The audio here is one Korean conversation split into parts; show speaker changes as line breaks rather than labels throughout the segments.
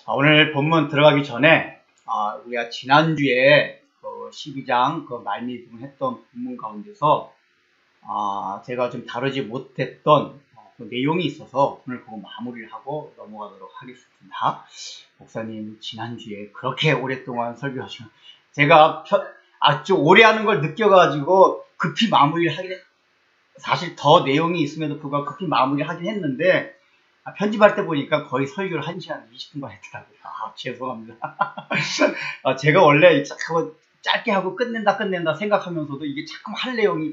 오늘 본문 들어가기 전에 우리가 지난주에 그 12장 그 말미분했던 본문 가운데서 제가 좀 다루지 못했던 그 내용이 있어서 오늘 그거 마무리를 하고 넘어가도록 하겠습니다. 목사님 지난주에 그렇게 오랫동안 설교하시면 제가 아주 오래 하는 걸 느껴가지고 급히 마무리를 하긴 사실 더 내용이 있음에도 불구하고 급히 마무리를 하긴 했는데 편집할 때 보니까 거의 설교를 1시간 20분간 했더라고요. 죄송합니다. 제가 원래 자꾸 짧게 하고 끝낸다 생각하면서도 이게 자꾸 할 내용이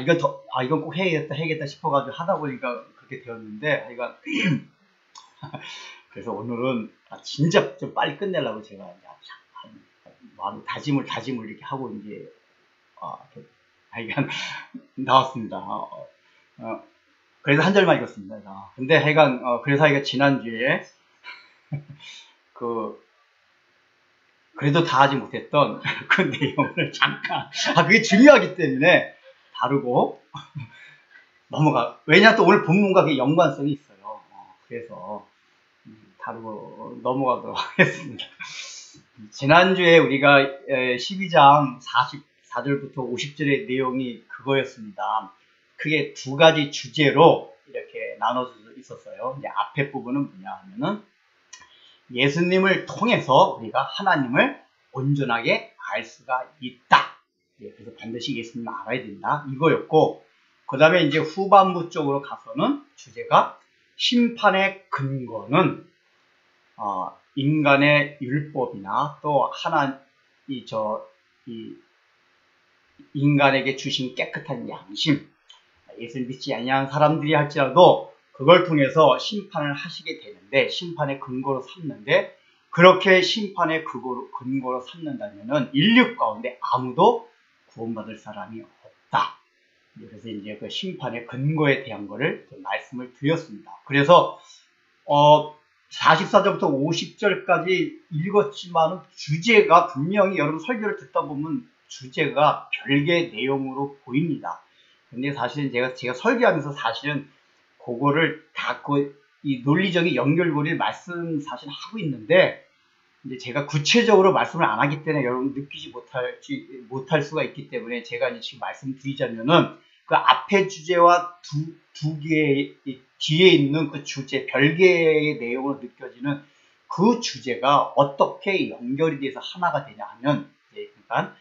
이건 꼭 해야겠다 싶어가지고 하다 보니까 그렇게 되었는데 그래서 오늘은 진짜 좀 빨리 끝내려고 제가 마음 다짐을 이렇게 하고 이제 나왔습니다. 그래서 한 절만 읽었습니다. 근데 그래서 지난주에 그래도 다 하지 못했던 그 내용을 잠깐 그게 중요하기 때문에 다루고 왜냐 또 오늘 본문과 그게 연관성이 있어요. 그래서 다루고 넘어가도록 하겠습니다. 지난주에 우리가 12장 44절부터 50절의 내용이 그거였습니다. 크게 두 가지 주제로 이렇게 나눠져 있었어요. 이제 앞에 부분은 뭐냐 하면은 예수님을 통해서 우리가 하나님을 온전하게 알 수가 있다. 그래서 반드시 예수님을 알아야 된다. 이거였고, 그 다음에 이제 후반부 쪽으로 가서는 주제가 심판의 근거는 인간의 율법이나 또 인간에게 주신 깨끗한 양심, 예수를 믿지 아니하는 사람들이 할지라도 그걸 통해서 심판을 하시게 되는데, 심판의 근거로 삼는데, 그렇게 심판의 근거로 삼는다면은 인류 가운데 아무도 구원받을 사람이 없다. 그래서 이제 그 심판의 근거에 대한 거를 말씀을 드렸습니다. 그래서 44절부터 50절까지 읽었지만 주제가 분명히 여러분 설교를 듣다 보면 주제가 별개의 내용으로 보입니다. 근데 사실은 제가 설교하면서 사실은 그거를 이 논리적인 연결고리를 사실 하고 있는데, 이제 제가 구체적으로 말씀을 안 하기 때문에 여러분 느끼지 못할 수가 있기 때문에 제가 이제 지금 말씀드리자면은 그 앞에 주제와 두 개의 뒤에 있는 그 주제, 별개의 내용으로 느껴지는 그 주제가 어떻게 연결이 돼서 하나가 되냐 하면, 그러니까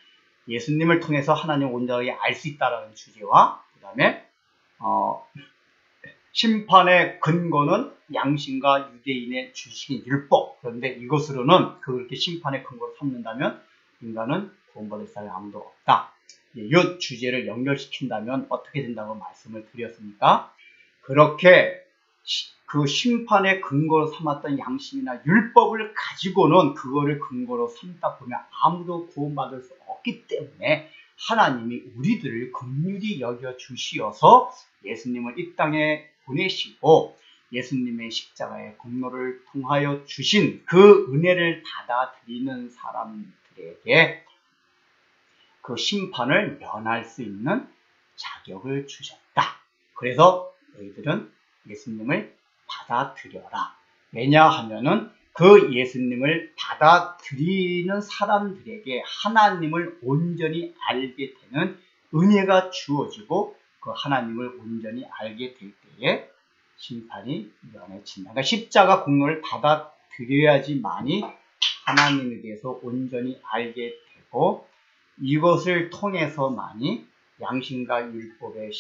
예수님을 통해서 하나님 온전하게 알 수 있다라는 주제와, 그 다음에 심판의 근거는 양심과 유대인의 주신 율법. 그런데 이것으로는 그렇게 심판의 근거로 삼는다면 인간은 구원받을 사람이 아무도 없다. 이 주제를 연결시킨다면 어떻게 된다고 말씀을 드렸습니까? 그렇게 그 심판의 근거로 삼았던 양심이나 율법을 가지고는 그거를 근거로 삼다 보면 아무도 구원받을 수 없기 때문에 하나님이 우리들을 긍휼히 여겨 주시어서 예수님을 이 땅에 보내시고 예수님의 십자가의 공로를 통하여 주신 그 은혜를 받아들이는 사람들에게 그 심판을 면할 수 있는 자격을 주셨다. 그래서 너희들은 예수님을 받아들여라. 왜냐하면은 그 예수님을 받아들이는 사람들에게 하나님을 온전히 알게 되는 은혜가 주어지고 그 하나님을 온전히 알게 될 때에 심판이 면해진다. 그러니까 십자가 공로를 받아들여야지만이 하나님에 대해서 온전히 알게 되고 이것을 통해서만이 양심과 율법을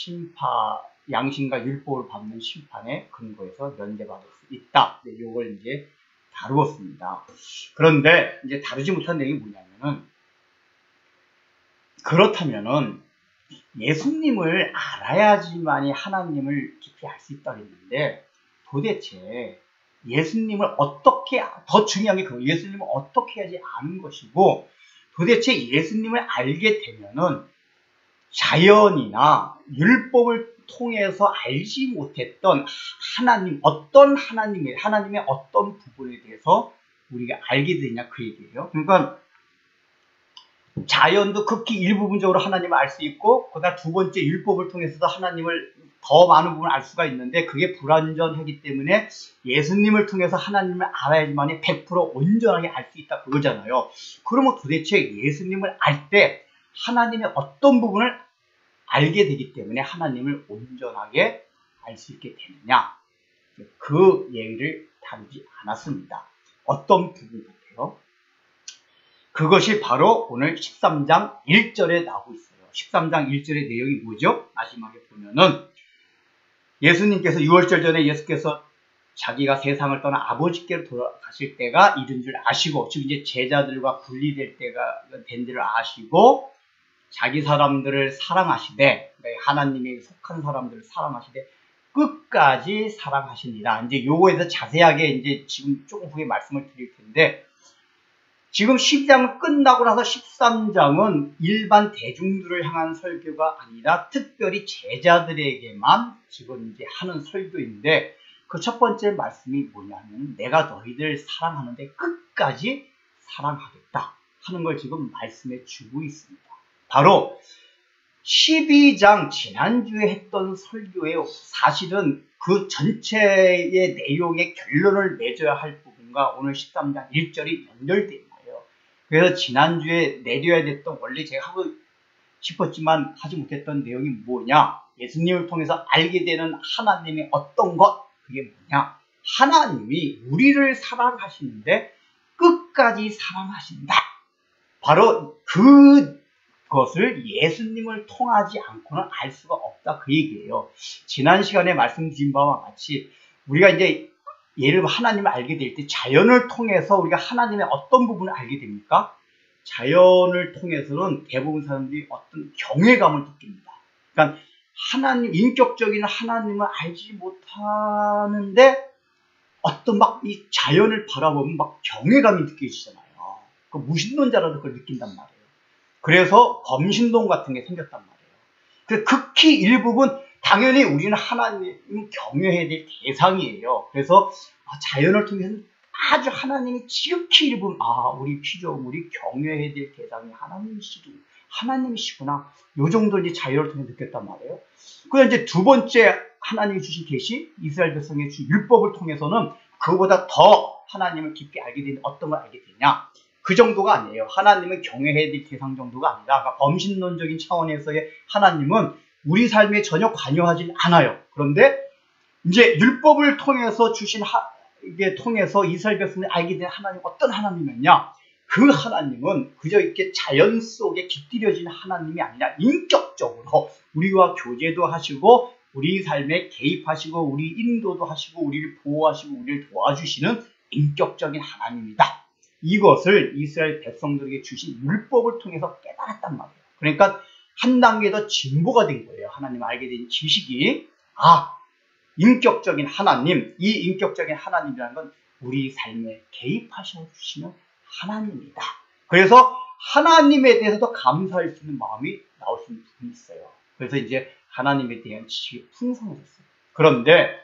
받는 심판의 근거에서 면제받을 수 있다. 이걸 이제 다루었습니다. 그런데 이제 다루지 못한 내용이 뭐냐면은, 그렇다면은 예수님을 알아야지만이 하나님을 깊이 알 수 있다고 했는데, 도대체 예수님을 더 중요한 게 예수님을 어떻게 해야지 아는 것이고, 도대체 예수님을 알게 되면은 자연이나 율법을 통해서 알지 못했던 하나님의 어떤 부분에 대해서 우리가 알게 되냐 그 얘기예요. 그러니까 자연도 극히 일부분적으로 하나님을 알 수 있고, 그다음 두 번째 율법을 통해서도 하나님을 더 많은 부분을 알 수가 있는데 그게 불완전하기 때문에 예수님을 통해서 하나님을 알아야지만 100% 온전하게 알 수 있다 그거잖아요. 그러면 도대체 예수님을 알 때 하나님의 어떤 부분을 알게 되기 때문에 하나님을 온전하게 알 수 있게 되느냐, 그 얘기를 다루지 않았습니다. 어떤 부분 같아요? 그것이 바로 오늘 13장 1절에 나오고 있어요. 13장 1절의 내용이 뭐죠? 마지막에 보면은 예수님께서 6월절 전에 예수께서 자기가 세상을 떠나 아버지께로 돌아가실 때가 이른 줄 아시고, 즉 이제 제자들과 분리될 때가 된 줄을 아시고 자기 사람들을 사랑하시되, 하나님에 속한 사람들을 사랑하시되 끝까지 사랑하시니라. 이제 요거에 대해서 자세하게 이제 지금 조금 후에 말씀을 드릴 텐데, 지금 12장은 끝나고 나서 13장은 일반 대중들을 향한 설교가 아니라 특별히 제자들에게만 지금 이제 하는 설교인데, 그 첫 번째 말씀이 뭐냐면 내가 너희들 사랑하는데 끝까지 사랑하겠다 하는 걸 지금 말씀해 주고 있습니다. 바로 12장 지난주에 했던 설교예요. 사실은 그 전체의 내용의 결론을 맺어야 할 부분과 오늘 13장 1절이 연결되어 있어요. 그래서 지난주에 내려야 됐던, 원래 제가 하고 싶었지만 하지 못했던 내용이 뭐냐, 예수님을 통해서 알게 되는 하나님의 어떤 것, 그게 뭐냐, 하나님이 우리를 사랑하시는데 끝까지 사랑하신다. 바로 그것을 예수님을 통하지 않고는 알 수가 없다, 그 얘기예요. 지난 시간에 말씀드린 바와 같이 우리가 이제 예를 들어 하나님을 알게 될 때 자연을 통해서 우리가 하나님의 어떤 부분을 알게 됩니까? 자연을 통해서는 대부분 사람들이 어떤 경외감을 느낍니다. 그러니까 하나님, 인격적인 하나님을 알지 못하는데 어떤 막 이 자연을 바라보면 막 경외감이 느껴지잖아요. 그 무신론자라도 그걸 느낀단 말이에요. 그래서 범신론 같은 게 생겼단 말이에요. 그 극히 일부분, 당연히 우리는 하나님을 경외해야 될 대상이에요. 그래서 자연을 통해서 아주 하나님이 지극히 일부분, 우리 피조물이 경외해야 될 대상이 하나님이시구나. 요 정도 이제 자연을 통해 느꼈단 말이에요. 그다음 이제 두 번째 하나님이 주신 계시, 이스라엘 백성의 주 율법을 통해서는 그보다 더 하나님을 깊게 알게 되는, 어떤 걸 알게 되냐, 그 정도가 아니에요. 하나님은 경외해야 될 대상 정도가 아니라, 그러니까 범신론적인 차원에서의 하나님은 우리 삶에 전혀 관여하진 않아요. 그런데 이제 율법을 통해서 주신 이게 통해서 이스라엘 백성이 알게 된 하나님, 어떤 하나님이냐, 그 하나님은 그저 이렇게 자연 속에 깃들여진 하나님이 아니라 인격적으로 우리와 교제도 하시고 우리 삶에 개입하시고 우리 인도도 하시고 우리를 보호하시고 우리를 도와주시는 인격적인 하나님이다. 이것을 이스라엘 백성들에게 주신 율법을 통해서 깨달았단 말이에요. 그러니까 한 단계 더 진보가 된 거예요. 하나님 알게 된 지식이, 인격적인 하나님, 이 인격적인 하나님이라는 건 우리 삶에 개입하셔 주시는 하나님이다. 그래서 하나님에 대해서도 감사할 수 있는 마음이 나올 수 있는 부분이 있어요. 그래서 이제 하나님에 대한 지식이 풍성해졌어요. 그런데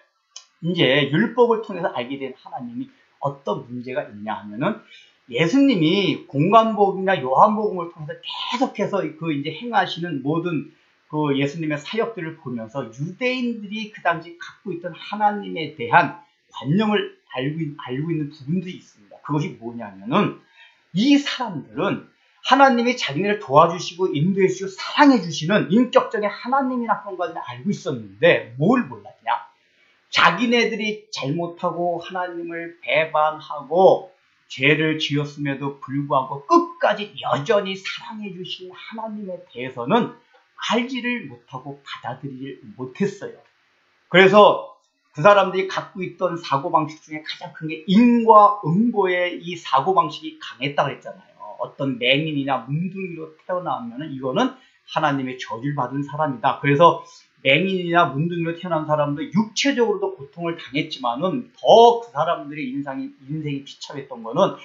이제 율법을 통해서 알게 된 하나님이 어떤 문제가 있냐 하면은, 예수님이 공관복음이나 요한복음을 통해서 계속해서 그 이제 행하시는 모든 그 예수님의 사역들을 보면서 유대인들이 그 당시 갖고 있던 하나님에 대한 관념을 알고 있는 부분들이 있습니다. 그것이 뭐냐면은, 이 사람들은 하나님이 자기네를 도와주시고 인도해 주시고 사랑해 주시는 인격적인 하나님이라는 것까지는 알고 있었는데 뭘 몰랐냐, 자기네들이 잘못하고 하나님을 배반하고 죄를 지었음에도 불구하고 끝까지 여전히 사랑해 주신 하나님에 대해서는 알지를 못하고 받아들이질 못했어요. 그래서 그 사람들이 갖고 있던 사고방식 중에 가장 큰 게 인과응보의 이 사고방식이 강했다고 했잖아요. 어떤 맹인이나 문둥이로 태어나면 이거는 하나님의 저주를 받은 사람이다. 그래서 맹인이나 문둥이로 태어난 사람도 육체적으로도 고통을 당했지만은 더 그 사람들의 인생이 비참했던 거는,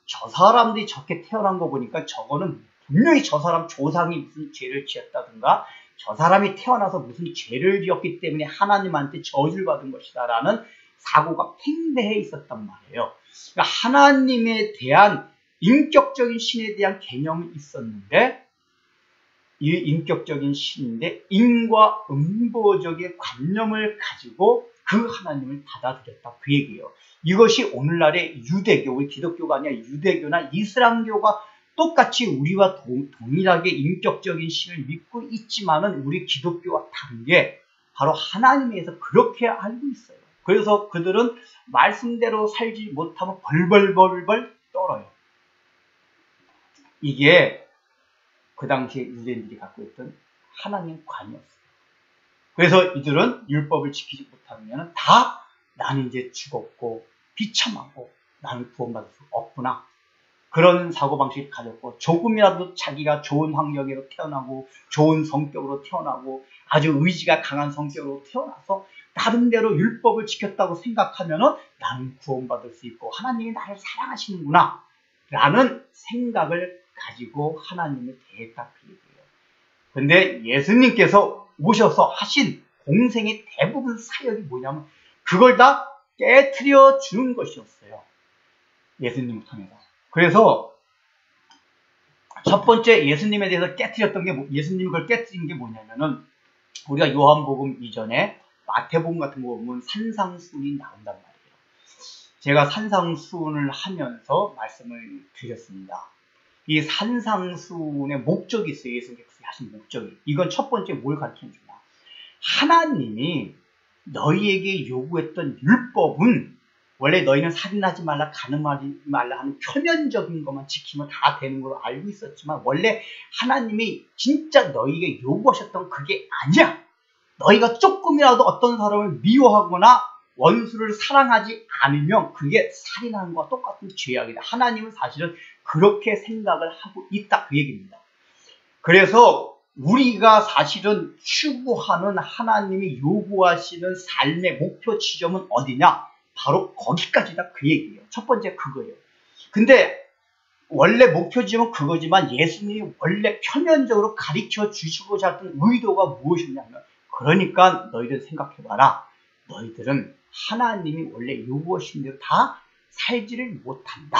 저 사람들이 저렇게 태어난 거 보니까 저거는 분명히 저 사람 조상이 무슨 죄를 지었다든가 저 사람이 태어나서 무슨 죄를 지었기 때문에 하나님한테 저주를 받은 것이다 라는 사고가 팽배해 있었단 말이에요. 그러니까 하나님에 대한 인격적인 신에 대한 개념이 있었는데 이 인격적인 신인데 인과 음보적인 관념을 가지고 그 하나님을 받아들였다. 그 얘기예요. 이것이 오늘날의 유대교, 우리 기독교가 아니라 유대교나 이슬람교가 똑같이 우리와 동일하게 인격적인 신을 믿고 있지만은 우리 기독교와 다른 게 바로 하나님에서 그렇게 알고 있어요. 그래서 그들은 말씀대로 살지 못하면 벌벌벌벌 떨어요. 이게 그 당시에 유대인들이 갖고 있던 하나님 관이었어요. 그래서 이들은 율법을 지키지 못하면 다 나는 이제 죽었고 비참하고 나는 구원받을 수 없구나. 그런 사고방식을 가졌고 조금이라도 자기가 좋은 환경으로 태어나고 좋은 성격으로 태어나고 아주 의지가 강한 성격으로 태어나서 나름대로 율법을 지켰다고 생각하면 나는 구원받을 수 있고 하나님이 나를 사랑하시는구나 라는 생각을 가지고 하나님을 대했다 그 얘기예요. 근데 예수님께서 오셔서 하신 공생의 대부분 사역이 뭐냐면 그걸 다 깨트려 주는 것이었어요. 예수님을 통해서. 그래서 첫 번째 예수님에 대해서 깨트렸던 게 예수님이 그걸 깨트린 게 뭐냐면은 우리가 요한복음 이전에 마태복음 같은 거 보면 산상수훈이 나온단 말이에요. 제가 산상수훈을 하면서 말씀을 드렸습니다. 이 산상수훈의 목적이 있어요. 예수님께서 하신 목적이. 이건 첫 번째 뭘 가르쳐 주냐. 하나님이 너희에게 요구했던 율법은 원래 너희는 살인하지 말라, 간음하지 말라 하는 표면적인 것만 지키면 다 되는 걸로 알고 있었지만 원래 하나님이 진짜 너희에게 요구하셨던 그게 아니야. 너희가 조금이라도 어떤 사람을 미워하거나 원수를 사랑하지 않으면 그게 살인하는 것과 똑같은 죄악이다. 하나님은 사실은 그렇게 생각을 하고 있다. 그 얘기입니다. 그래서 우리가 사실은 추구하는 하나님이 요구하시는 삶의 목표 지점은 어디냐? 바로 거기까지다. 그 얘기예요. 첫 번째 그거예요. 근데 원래 목표 지점은 그거지만 예수님이 원래 표면적으로 가르쳐 주시고자 했던 의도가 무엇이냐면 그러니까 너희들 생각해봐라. 너희들은 하나님이 원래 요구하신 대로 다 살지를 못한다.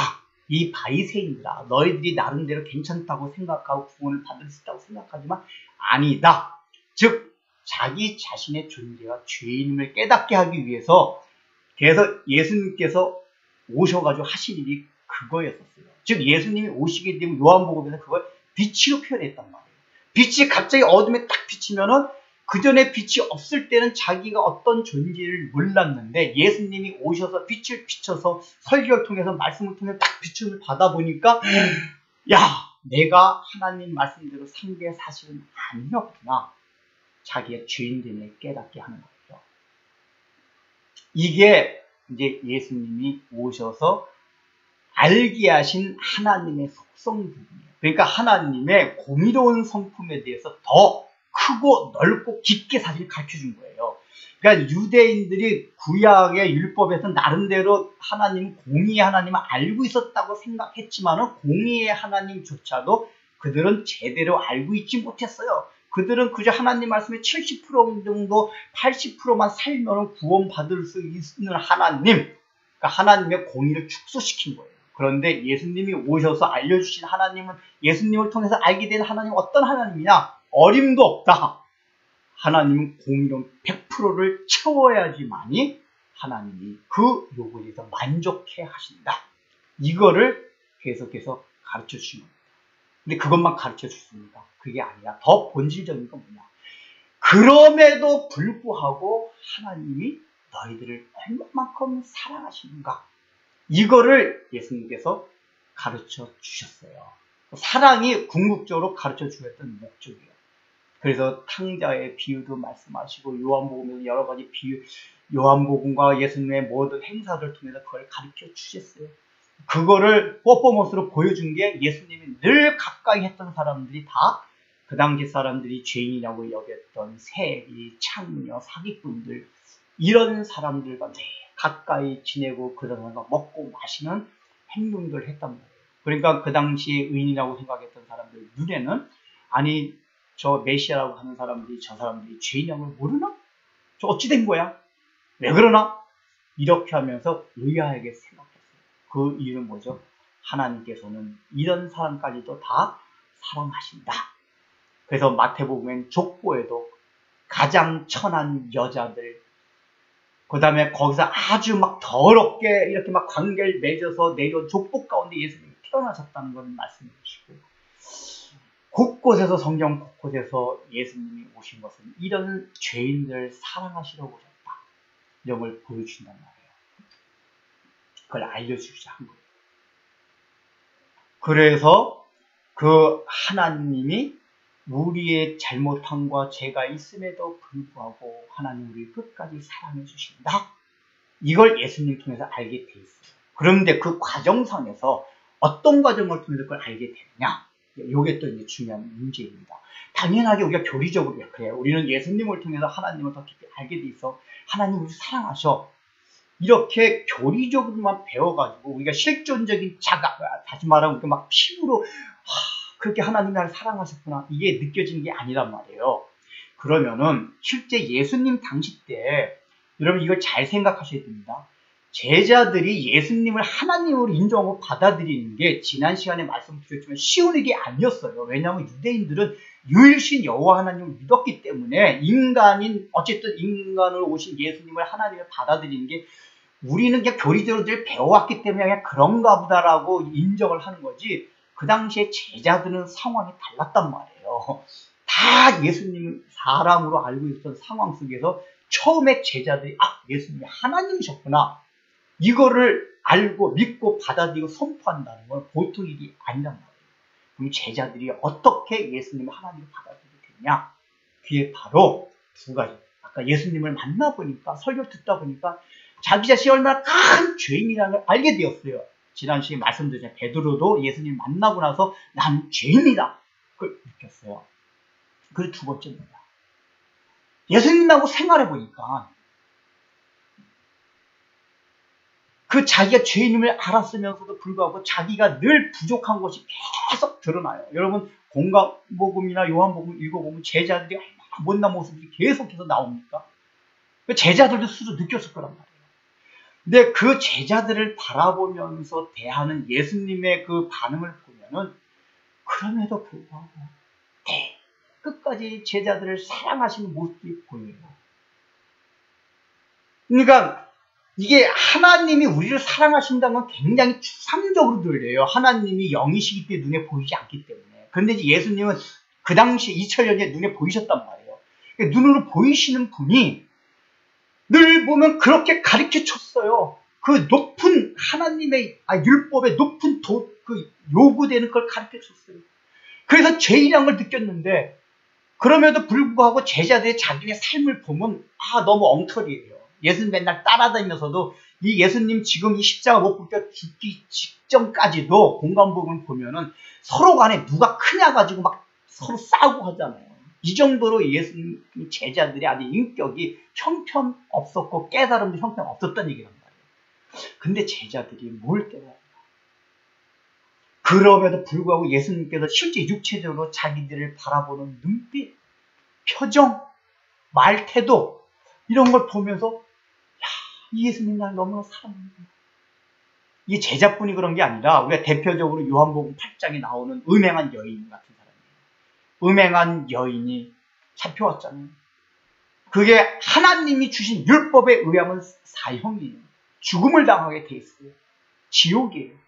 이 바리새인들아, 너희들이 나름대로 괜찮다고 생각하고 구원을 받을 수 있다고 생각하지만 아니다. 즉 자기 자신의 존재가 죄인임을 깨닫게 하기 위해서 그래서 예수님께서 오셔가지고 하신 일이 그거였었어요. 즉 예수님이 오시게 되면 요한복음에서 그걸 빛으로 표현했단 말이에요. 빛이 갑자기 어둠에 딱 비치면은 그 전에 빛이 없을 때는 자기가 어떤 존재를 몰랐는데 예수님이 오셔서 빛을 비춰서 설교를 통해서 말씀을 통해서 딱 빛을 받아보니까 야, 내가 하나님 말씀대로 산 게 사실은 아니었구나. 자기의 죄인됨을 깨닫게 하는 거죠. 이게 이제 예수님이 오셔서 알게 하신 하나님의 속성 부분이에요. 그러니까 하나님의 공의로운 성품에 대해서 더 크고 넓고 깊게 사실 가르쳐준 거예요. 그러니까 유대인들이 구약의 율법에서 나름대로 하나님, 공의의 하나님을 알고 있었다고 생각했지만은 공의의 하나님조차도 그들은 제대로 알고 있지 못했어요. 그들은 그저 하나님 말씀의 70% 정도, 80%만 살면 구원받을 수 있는 하나님, 그러니까 하나님의 공의를 축소시킨 거예요. 그런데 예수님이 오셔서 알려주신 하나님은 예수님을 통해서 알게 된 하나님은 어떤 하나님이냐? 어림도 없다. 하나님은 공의로운 100%를 채워야지만이 하나님이 그 요구에 대해서 만족해 하신다. 이거를 계속해서 가르쳐 주신 겁니다. 근데 그것만 가르쳐 주십니까? 그게 아니라 더 본질적인 건 뭐냐? 그럼에도 불구하고 하나님이 너희들을 얼마만큼 사랑하시는가? 이거를 예수님께서 가르쳐 주셨어요. 사랑이 궁극적으로 가르쳐 주었던 목적이에요. 그래서 탕자의 비유도 말씀하시고 요한복음에서 여러 가지 비유, 요한복음과 예수님의 모든 행사들을 통해서 그걸 가르쳐 주셨어요. 그거를 퍼포먼스로 보여준 게 예수님이 늘 가까이 했던 사람들이 다 그 당시 사람들이 죄인이라고 여겼던 세리, 창녀, 사기꾼들 이런 사람들과 늘 가까이 지내고 그러면서 먹고 마시는 행동들을 했단 말이에요. 그러니까 그 당시 의인이라고 생각했던 사람들 눈에는 아니 저 메시아라고 하는 사람들이 저 사람들이 죄인이라고 모르나? 저 어찌 된 거야? 왜 그러나? 이렇게 하면서 의아하게 생각했어요. 그 이유는 뭐죠? 하나님께서는 이런 사람까지도 다 사랑하신다. 그래서 마태복음엔 족보에도 가장 천한 여자들, 그 다음에 거기서 아주 막 더럽게 이렇게 막 관계를 맺어서 내려온 족보 가운데 예수님이 태어나셨다는 걸 말씀해 주시고, 곳곳에서 성경 곳곳에서 예수님이 오신 것은 이런 죄인들을 사랑하시려고 오셨다, 이런 걸 보여주신단 말이에요. 그걸 알려주고자 한 거예요. 그래서 그 하나님이 우리의 잘못함과 죄가 있음에도 불구하고 하나님 우리를 끝까지 사랑해 주신다, 이걸 예수님 통해서 알게 돼 있어요. 그런데 그 과정상에서 어떤 과정을 통해서 그걸 알게 되느냐, 이게 또 이제 중요한 문제입니다. 당연하게 우리가 교리적으로 그래요. 우리는 예수님을 통해서 하나님을 더 깊이 알게 돼 있어 하나님 우리 사랑하셔, 이렇게 교리적으로만 배워가지고 우리가 실존적인 자각, 다시 말하면 막 피부로 그렇게 하나님 나를 사랑하셨구나, 이게 느껴지는 게 아니란 말이에요. 그러면은 실제 예수님 당시 때 여러분 이걸 잘 생각하셔야 됩니다. 제자들이 예수님을 하나님으로 인정하고 받아들이는 게 지난 시간에 말씀드렸지만 쉬운 일이 아니었어요. 왜냐하면 유대인들은 유일신 여호와 하나님을 믿었기 때문에 어쨌든 인간으로 오신 예수님을 하나님을 받아들이는 게 우리는 그냥 교리적으로 늘 배워왔기 때문에 그냥 그런가 보다라고 인정을 하는 거지, 그 당시에 제자들은 상황이 달랐단 말이에요. 다 예수님을 사람으로 알고 있었던 상황 속에서 처음에 제자들이 예수님이 하나님이셨구나, 이거를 알고 믿고 받아들이고 선포한다는 건 보통 일이 아니란 말이에요. 그럼 제자들이 어떻게 예수님을 하나님을 받아들이게 되냐, 그게 바로 두 가지. 아까 예수님을 만나보니까, 설교 듣다 보니까 자기 자신이 얼마나 큰 죄인이라는 걸 알게 되었어요. 지난 시간에 말씀드렸잖아요. 베드로도 예수님 만나고 나서 난 죄인이다, 그걸 느꼈어요. 그리고 두 번째입니다. 예수님하고 생활해 보니까 그 자기가 죄인임을 알았으면서도 불구하고 자기가 늘 부족한 것이 계속 드러나요. 여러분 공관복음이나 요한복음 읽어보면 제자들이 얼마나 못난 모습이 계속해서 나옵니까? 제자들도 스스로 느꼈을 거란 말이에요. 근데 그 제자들을 바라보면서 대하는 예수님의 그 반응을 보면은 그럼에도 불구하고 끝까지 제자들을 사랑하시는 모습이 보여요. 그러니까 이게 하나님이 우리를 사랑하신다는 건 굉장히 추상적으로 들려요. 하나님이 영이시기 때문에 눈에 보이지 않기 때문에. 그런데 예수님은 그 당시 2000년 전에 눈에 보이셨단 말이에요. 그러니까 눈으로 보이시는 분이 늘 보면 그렇게 가르쳐 줬어요. 그 높은 하나님의 율법의 높은 그 요구되는 걸 가르쳐 줬어요. 그래서 죄인이라는 걸 느꼈는데, 그럼에도 불구하고 제자들의 자기의 삶을 보면 너무 엉터리예요. 예수님 맨날 따라다니면서도 이 예수님 지금 이 십자가 못 붙여 죽기 직전까지도 공관복음을 보면은 서로 간에 누가 크냐 가지고 막 서로 싸우고 하잖아요. 이 정도로 예수님 제자들의 아주 인격이 형편없었고 깨달음도 형편없었다는 얘기란 말이에요. 근데 제자들이 뭘 깨달아요? 그럼에도 불구하고 예수님께서 실제 육체적으로 자기들을 바라보는 눈빛, 표정, 말태도, 이런 걸 보면서 이 예수님 날 너무나 사랑합니다. 이게 제자뿐이 그런 게 아니라 우리가 대표적으로 요한복음 8장에 나오는 음행한 여인 같은 사람이에요. 음행한 여인이 잡혀왔잖아요. 그게 하나님이 주신 율법에 의하면 사형이에요. 죽음을 당하게 돼 있어요. 지옥이에요.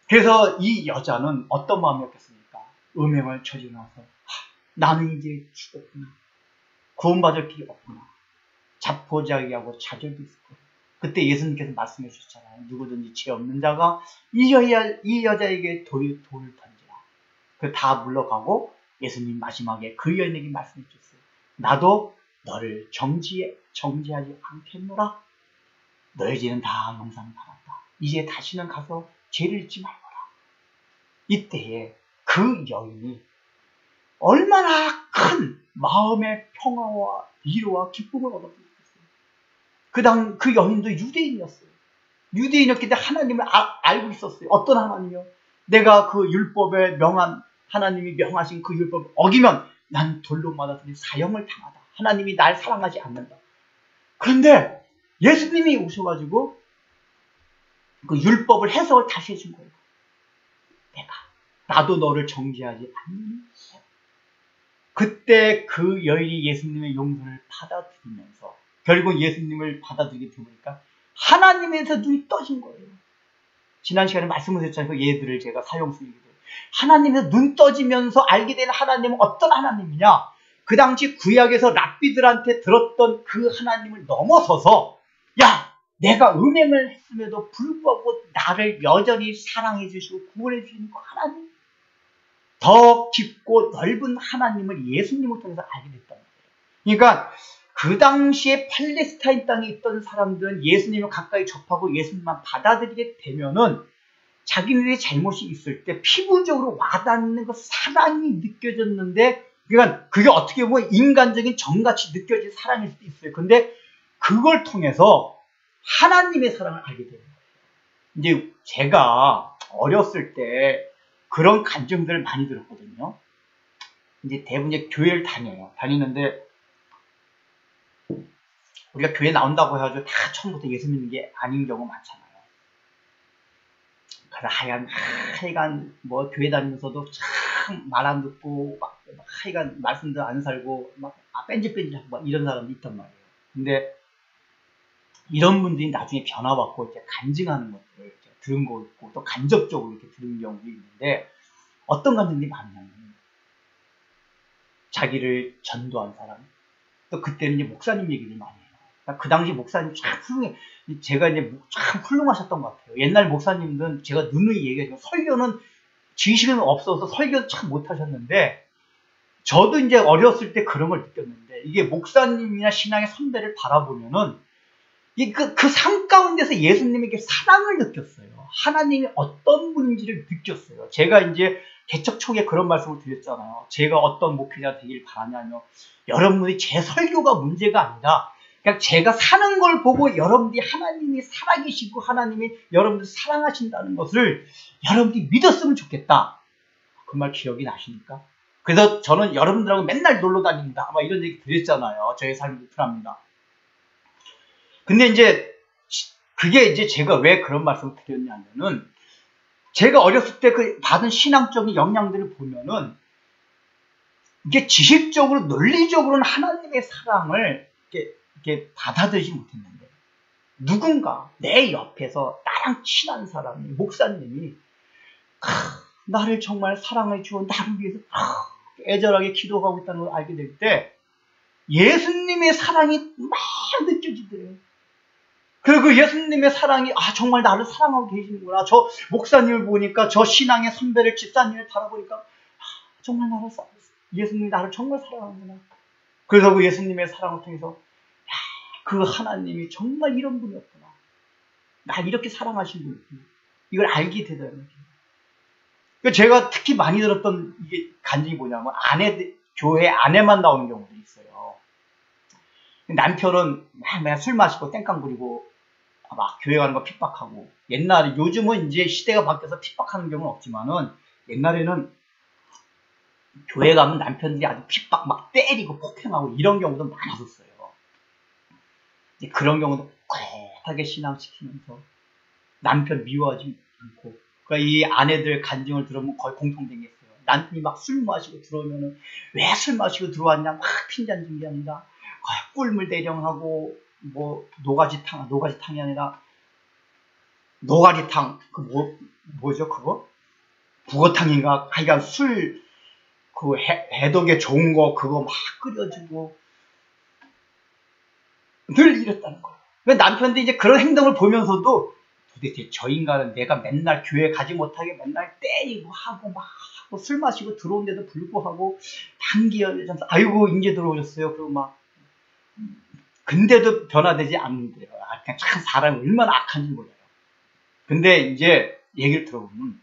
그래서 이 여자는 어떤 마음이었겠습니까? 음행을 저지르고 나서 나는 이제 죽었구나, 구원받을 길이 없구나, 자포자기하고 좌절도 있을 거예요. 그때 예수님께서 말씀해 주셨잖아요. 누구든지 죄 없는 자가 이 여자에게 돌을 던지라. 그 다 물러가고 예수님 마지막에 그 여인에게 말씀해 주셨어요. 나도 너를 정지하지 않겠노라. 너의 죄는 다 용서받았다. 이제 다시는 가서 죄를 짓지 말거라. 이때에 그 여인이 얼마나 큰 마음의 평화와 위로와 기쁨을 얻었겠어요. 그 여인도 유대인이었어요. 유대인이었기 때문에 하나님을 알고 있었어요. 어떤 하나님이요? 내가 그 율법에 하나님이 명하신 그 율법을 어기면 난 돌로 맞아서 사형을 당하다. 하나님이 날 사랑하지 않는다. 그런데 예수님이 오셔가지고 그 율법을 해석을 다시 해준 거예요. 나도 너를 정죄하지 않느니 그때 그 여인이 예수님의 용서를 받아들이면서 결국 예수님을 받아들이게 되니까 하나님에서 눈이 떠진 거예요. 지난 시간에 말씀하셨잖아요. 그 예들을 제가 사용수 얘기들. 하나님에서 눈 떠지면서 알게 된 하나님은 어떤 하나님이냐? 그 당시 구약에서 랍비들한테 들었던 그 하나님을 넘어서서 야, 내가 음행을 했음에도 불구하고 나를 여전히 사랑해 주시고 구원해 주시는 그 하나님, 더 깊고 넓은 하나님을 예수님을 통해서 알게 됐단 말이에요. 그러니까 그 당시에 팔레스타인 땅에 있던 사람들은 예수님을 가까이 접하고 예수님만 받아들이게 되면은 자기네들의 잘못이 있을 때 피부적으로 와닿는 그 사랑이 느껴졌는데, 그러니까 그게 어떻게 보면 인간적인 정같이 느껴질 사랑일 수도 있어요. 근데 그걸 통해서 하나님의 사랑을 알게 되는 거예요. 이제 제가 어렸을 때 그런 감정들을 많이 들었거든요. 이제 대부분 이제 교회를 다니는데 우리가 교회 나온다고 해가지고 다 처음부터 예수 믿는 게 아닌 경우 많잖아요. 그래서 하여간 뭐 교회 다니면서도 참 말 안 듣고 막 하여간 말씀도 안 살고 막 뺀질뺀질하고 막 이런 사람도 있단 말이에요. 근데 이런 분들이 나중에 변화받고 이제 간증하는 것들을 이제 들은 거 있고 또 간접적으로 이렇게 들은 경우도 있는데, 어떤 감정들이 많냐면 자기를 전도한 사람, 또 그때는 이제 목사님 얘기를 많이 해요. 그러니까 그 당시 목사님 참 훌륭해. 제가 이제 참 훌륭하셨던 것 같아요. 옛날 목사님들은 제가 누누이 얘기하지만 설교는 지식은 없어서 설교도 참 못하셨는데, 저도 이제 어렸을 때 그런 걸 느꼈는데, 이게 목사님이나 신앙의 선배를 바라보면은 그 삶 가운데서 예수님에게 사랑을 느꼈어요. 하나님이 어떤 분인지를 느꼈어요. 제가 이제 개척 초기에 그런 말씀을 드렸잖아요. 제가 어떤 목회자 되길 바라냐며, 여러분들이 제 설교가 문제가 아니라 그냥 제가 사는 걸 보고 여러분들이 하나님이 살아계시고 하나님이 여러분들 사랑하신다는 것을 여러분들이 믿었으면 좋겠다. 그 말 기억이 나십니까? 그래서 저는 여러분들하고 맨날 놀러 다닙니다. 아마 이런 얘기 드렸잖아요. 저의 삶이 불합니다. 근데 이제 그게 이제 제가 왜 그런 말씀을 드렸냐면은, 제가 어렸을 때 그 받은 신앙적인 영향들을 보면은 이게 지식적으로 논리적으로는 하나님의 사랑을 이렇게 받아들이지 못했는데, 누군가 내 옆에서 나랑 친한 사람이, 목사님이 나를 정말 사랑해 주어 나를 위해서 애절하게 기도하고 있다는 걸 알게 될 때 예수님의 사랑이 막 느껴지더래요. 그리고 예수님의 사랑이 정말 나를 사랑하고 계시는구나. 저 목사님을 보니까, 저 신앙의 선배를, 집사님을 바라보니까 정말 예수님이 나를 정말 사랑하는구나. 그래서 그 예수님의 사랑을 통해서 그 하나님이 정말 이런 분이었구나. 날 이렇게 사랑하신 분이구나. 이걸 알게 되더라고요. 제가 특히 많이 들었던 이게 간증이 뭐냐면, 교회 안에만 나오는 경우도 있어요. 남편은 맨날 술 마시고 땡깡 부리고 막 교회 가는 거 핍박하고, 옛날에, 요즘은 이제 시대가 바뀌어서 핍박하는 경우는 없지만은 옛날에는 교회 가면 남편들이 아주 핍박 막 때리고 폭행하고 이런 경우도 많았었어요. 그런 경우도 꿋하게 신앙시키면서 남편 미워하지 않고, 그러니까 이 아내들 간증을 들으면 거의 공통된 게 있어요. 남편이 막 술 마시고 들어오면은 왜 술 마시고 들어왔냐 막 핀잔 준비합니다. 꿀물 대령하고 뭐 노가지탕이 아니라 노가리탕, 뭐죠 그거? 북어탕인가? 하여간 해독에 좋은 거 그거 막 끓여주고 늘 이랬다는 거예요. 남편도 이제 그런 행동을 보면서도 도대체 저 인간은 내가 맨날 교회 가지 못하게 맨날 때리고 하고 막 하고 술 마시고 들어온데도 불구하고 단기열점서 아이고 이제 들어오셨어요. 그리고 막 근데도 변화되지 않는데요. 그냥 참 사람이 얼마나 악한지 몰라요. 근데 이제 얘기를 들어보면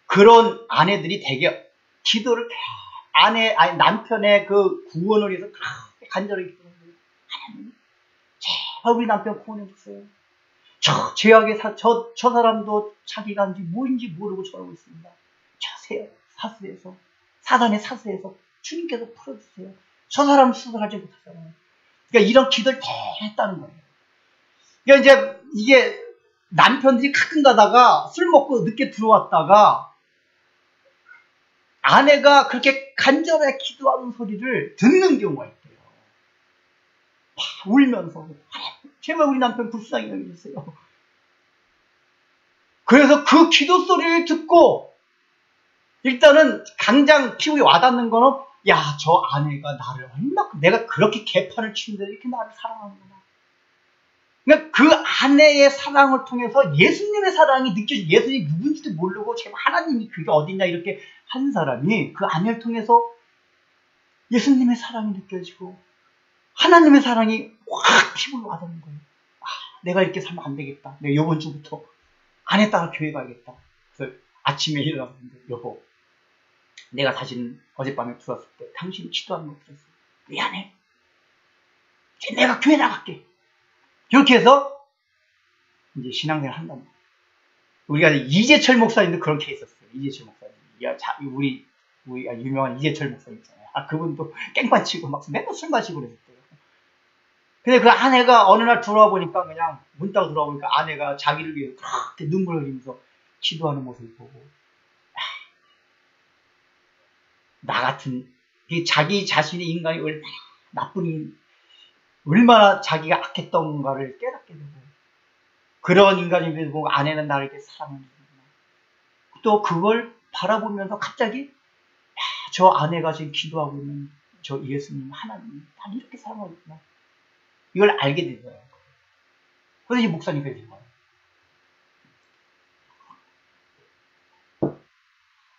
그런 아내들이 되게 기도를 남편의 그 구원을 위해서 간절하게 기도하는 거예요. 하나님, 제발 우리 남편 구원해 주세요. 저 사람도 자기가 뭐인지 모르고 저러고 있습니다. 사단의 사슬에서 주님께서 풀어주세요. 저 사람 수술하지 못하잖아요. 그러니까 이런 기도를 했다는 거예요. 그러니까 이제 이게 남편들이 가끔 가다가 술 먹고 늦게 들어왔다가 아내가 그렇게 간절하게 기도하는 소리를 듣는 경우가 있대요. 울면서 제발 우리 남편 불쌍히 여겨주세요. 그래서 그 기도 소리를 듣고 일단은 당장 피부에 와닿는 거는 야, 저 아내가 나를 얼마큼 내가 그렇게 개판을 치는데 이렇게 나를 사랑하는구나. 그러니까 그 아내의 사랑을 통해서 예수님의 사랑이 느껴지고 예수님이 누군지도 모르고 제발 하나님이 그게 어딨냐 이렇게 한 사람이 그 아내를 통해서 예수님의 사랑이 느껴지고 하나님의 사랑이 확 피부에 와닿는 거예요. 아, 내가 이렇게 살면 안 되겠다. 내가 이번 주부터 아내 따라 교회 가야겠다. 그래서 아침에 일어났는데 여보, 내가 사실 어젯밤에 들었을 때 당신이 기도하는 거 들었어. 미안해. 내가 교회 나갈게. 이렇게 해서 이제 신앙생활 한단 말이에요. 우리가 이재철 목사님도 그렇게 했었어요. 이재철 목사님. 우리 유명한 이재철 목사님 있잖아요. 그분도 깽판 치고 막 맨날 술 마시고 그랬었대요. 근데 그 아내가 어느 날 들어와 보니까 그냥 문 따고 들어와 보니까 아내가 자기를 위해 그렇게 눈물 흘리면서 기도하는 모습을 보고 나 같은 자기 자신의 인간이 얼마나 나쁜 얼마나 자기가 악했던가를 깨닫게 되고 그런 인간이 되고 아내는 나를 이렇게 사랑하는구나. 또 그걸 바라보면서 갑자기 저 아내가 지금 기도하고 있는 저 예수님 하나님 나를 이렇게 사랑하구나. 이걸 알게 되더라고요. 그래서 이 목사님이 된 거예요.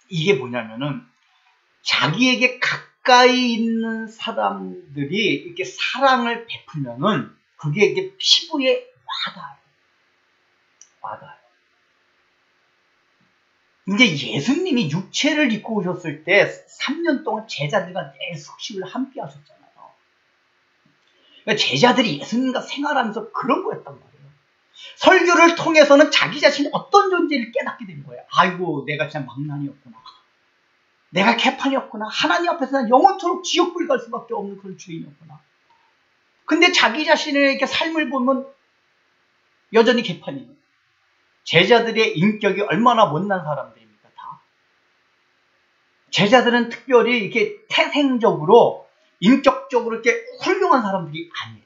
이게 뭐냐면은 자기에게 가까이 있는 사람들이 이렇게 사랑을 베풀면은 그게 이게 피부에 와닿아요. 이제 예수님이 육체를 입고 오셨을 때 3년 동안 제자들과 내 숙식을 함께 하셨잖아요. 그러니까 제자들이 예수님과 생활하면서 그런 거였단 말이에요. 설교를 통해서는 자기 자신이 어떤 존재를 깨닫게 된 거예요. 아이고, 내가 진짜 망난이었구나. 내가 개판이었구나. 하나님 앞에서 난 영원토록 지옥불 갈 수밖에 없는 그런 죄인이었구나. 근데 자기 자신의 이렇게 삶을 보면 여전히 개판이에요. 제자들의 인격이 얼마나 못난 사람들입니까, 다. 제자들은 특별히 이렇게 태생적으로, 인격적으로 이렇게 훌륭한 사람들이 아니에요.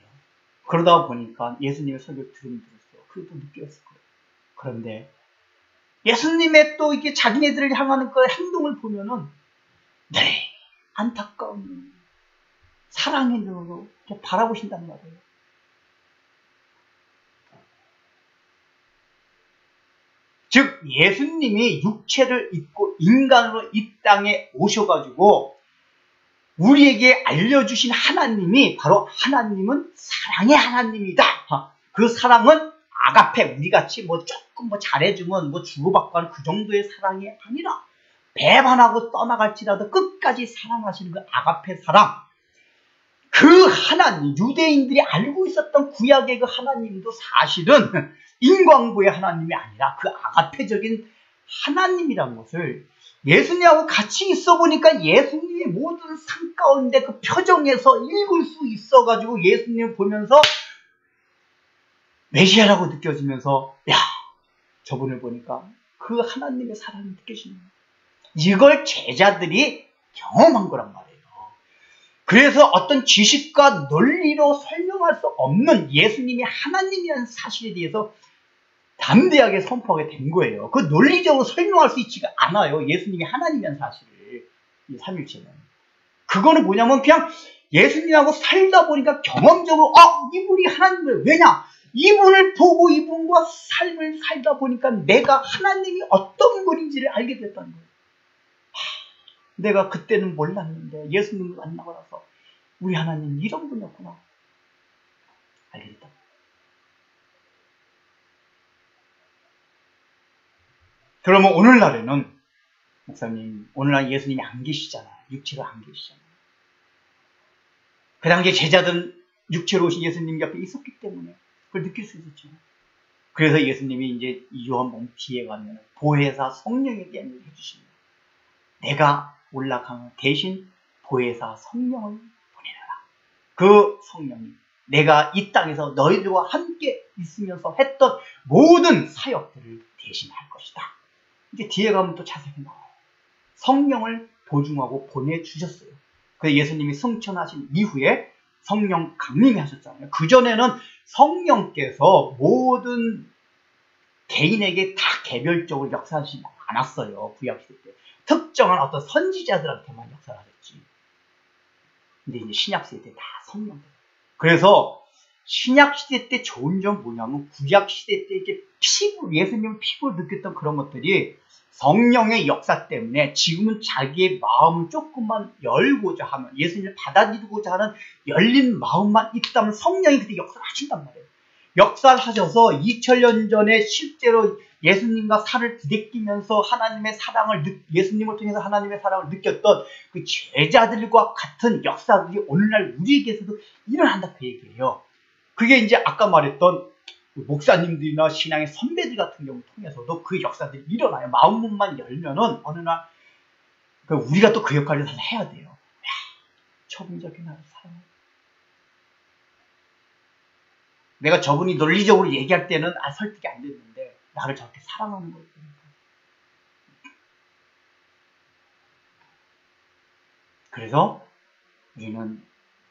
그러다 보니까 예수님의 설교를 들었어요. 그것도 느꼈을 거예요. 그런데 예수님의 또 이게 자기네들을 향하는 그 행동을 보면은 네, 안타까운 사랑의 눈으로 이렇게 바라보신단 말이에요. 즉 예수님이 육체를 입고 인간으로 이 땅에 오셔가지고 우리에게 알려주신 하나님이 바로 하나님은 사랑의 하나님이다. 그 사랑은 아가페 우리같이 조금 잘해주면 주고받고 하는 그 정도의 사랑이 아니라 배반하고 떠나갈지라도 끝까지 사랑하시는 그 아가페 사랑, 그 하나님, 유대인들이 알고 있었던 구약의 그 하나님도 사실은 인광보의 하나님이 아니라 그 아가페적인 하나님이라는 것을 예수님하고 같이 있어 보니까 예수님의 모든 삶 가운데 그 표정에서 읽을 수 있어가지고 예수님을 보면서 메시아라고 느껴지면서 야, 저분을 보니까 그 하나님의 사랑이 느껴지는 거예요. 이걸 제자들이 경험한 거란 말이에요. 그래서 어떤 지식과 논리로 설명할 수 없는 예수님이 하나님이라는 사실에 대해서 담대하게 선포하게 된 거예요. 그 논리적으로 설명할 수 있지가 않아요. 예수님이 하나님이라는 사실을. 이 삼일체는. 그거는 뭐냐면 그냥 예수님하고 살다 보니까 경험적으로 이분이 하나님이에요. 왜냐? 이분을 보고 이분과 삶을 살다 보니까 내가 하나님이 어떤 분인지를 알게 됐다는 거예요. 내가 그때는 몰랐는데 예수님을 만나고 나서 우리 하나님 이런 분이었구나. 알게 됐다. 그러면 오늘날에는 목사님, 오늘날 예수님이 안 계시잖아요. 육체가 안 계시잖아요. 그 당시에 제자들은 육체로 오신 예수님 옆에 있었기 때문에 그걸 느낄 수 있었죠. 그래서 예수님이 이제 요한복음 뒤에 가면 보혜사 성령에 대한 얘기를 해주십니다. 내가 올라가면 대신 보혜사 성령을 보내라. 그 성령이 내가 이 땅에서 너희들과 함께 있으면서 했던 모든 사역들을 대신할 것이다. 이제 뒤에 가면 또 자세히 나와요. 성령을 보증하고 보내주셨어요. 그래서 예수님이 승천하신 이후에 성령 강림이 하셨잖아요. 그전에는 성령께서 모든 개인에게 다 개별적으로 역사하시지 않았어요. 구약시대 때. 특정한 어떤 선지자들한테만 역사를 하셨지. 근데 이제 신약시대 때 다 성령. 그래서 신약시대 때 좋은 점 뭐냐면 구약시대 때 이렇게 예수님 피부를 느꼈던 그런 것들이 성령의 역사 때문에 지금은 자기의 마음을 조금만 열고자 하면, 예수님을 받아들이고자 하는 열린 마음만 있다면 성령이 그때 역사를 하신단 말이에요. 역사를 하셔서 2000년 전에 실제로 예수님과 살을 부대끼면서 하나님의 사랑을, 예수님을 통해서 하나님의 사랑을 느꼈던 그 제자들과 같은 역사들이 오늘날 우리에게서도 일어난다, 그 얘기예요. 그게 이제 아까 말했던 목사님들이나 신앙의 선배들 같은 경우 통해서도 그 역사들이 일어나요. 마음문만 열면은 어느 날 우리가 또 그 역할을 해야 돼요. 야, 저분이 나를 사랑해. 내가 저분이 논리적으로 얘기할 때는 설득이 안 됐는데 나를 저렇게 사랑하는 거예요. 그래서 우리는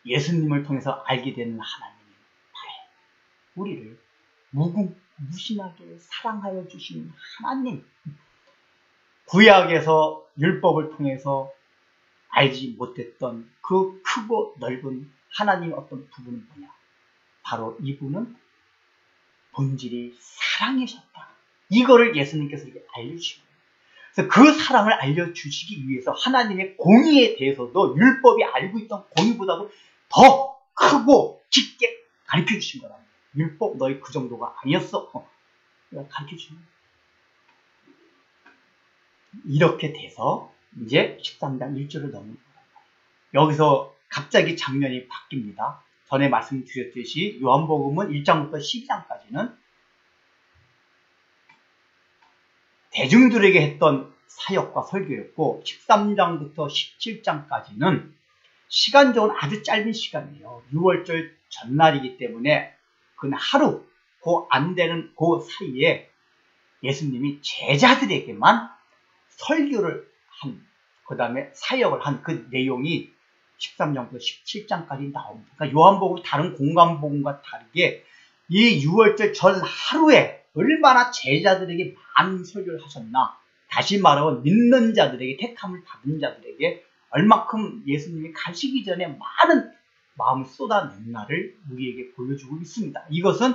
예수님을 통해서 알게 되는 하나님이 우리를 무심하게 사랑하여 주신 하나님, 구약에서 율법을 통해서 알지 못했던 그 크고 넓은 하나님의 어떤 부분은 뭐냐? 바로 이분은 본질이 사랑이셨다. 이거를 예수님께서 이렇게 알려주신 거예요. 그래서 그 사랑을 알려주시기 위해서 하나님의 공의에 대해서도 율법이 알고 있던 공의보다도 더 크고 깊게 가르쳐 주신 거랍니다. 율법 너희 그 정도가 아니었어. 가르쳐 주신 거예요. 이렇게 돼서 이제 13장 1절을 넘는 거예요. 여기서 갑자기 장면이 바뀝니다. 전에 말씀드렸듯이 요한복음은 1장부터 12장까지는 대중들에게 했던 사역과 설교였고 13장부터 17장까지는 시간적으로 아주 짧은 시간이에요. 6월절 전날이기 때문에 그 하루, 그 안 되는 그 사이에 예수님이 제자들에게만 설교를 한, 그 다음에 사역을 한 그 내용이 13장부터 17장까지 나옵니다. 그러니까 요한복음 다른 공간복음과 다르게 이 6월절 전 하루에 얼마나 제자들에게 많은 설교를 하셨나. 다시 말하면 믿는 자들에게, 택함을 받은 자들에게 얼마큼 예수님이 가시기 전에 많은 마음을 쏟아냈나를 우리에게 보여주고 있습니다. 이것은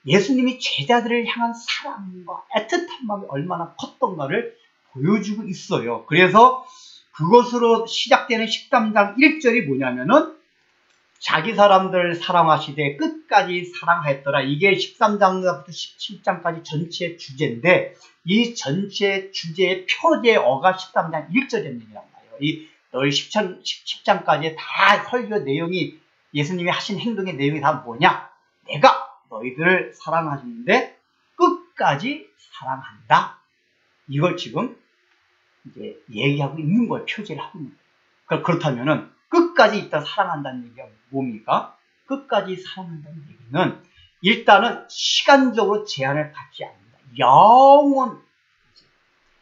예수님이 제자들을 향한 사랑과 애틋한 마음이 얼마나 컸던가를 보여주고 있어요. 그래서 그것으로 시작되는 13장 1절이 뭐냐면은 자기 사람들 사랑하시되 끝까지 사랑하였더라. 이게 13장부터 17장까지 전체 주제인데 이 전체 주제의 표제어가 13장 1절이라는 얘기란 말이에요. 이 너희 10장까지 다 설교 내용이 예수님이 하신 행동의 내용이 다 뭐냐? 내가 너희들을 사랑하시는데 끝까지 사랑한다. 이걸 지금 이제 얘기하고 있는 거예요. 표제를 하고 있는 거예요. 그렇다면은 끝까지 일단 사랑한다는 얘기가 뭡니까? 끝까지 사랑한다는 얘기는 일단은 시간적으로 제한을 받지 않는다. 영원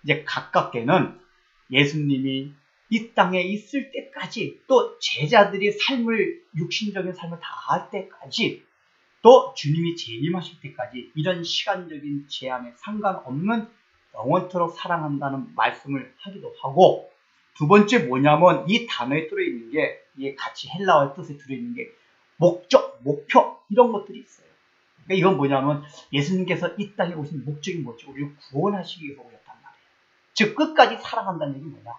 이제 가깝게는 예수님이 이 땅에 있을 때까지 또 제자들이 삶을 육신적인 삶을 다할 때까지 또 주님이 재림하실 때까지 이런 시간적인 제한에 상관없는 영원토록 사랑한다는 말씀을 하기도 하고 두 번째 뭐냐면 이 단어에 들어있는 게 이게 같이 헬라어의 뜻에 들어있는 게 목적, 목표 이런 것들이 있어요. 그러니까 이건 뭐냐면 예수님께서 이 땅에 오신 목적이 뭐죠? 우리를 구원하시기 위해서 오셨단 말이에요. 즉 끝까지 사랑한다는 얘기 뭐냐?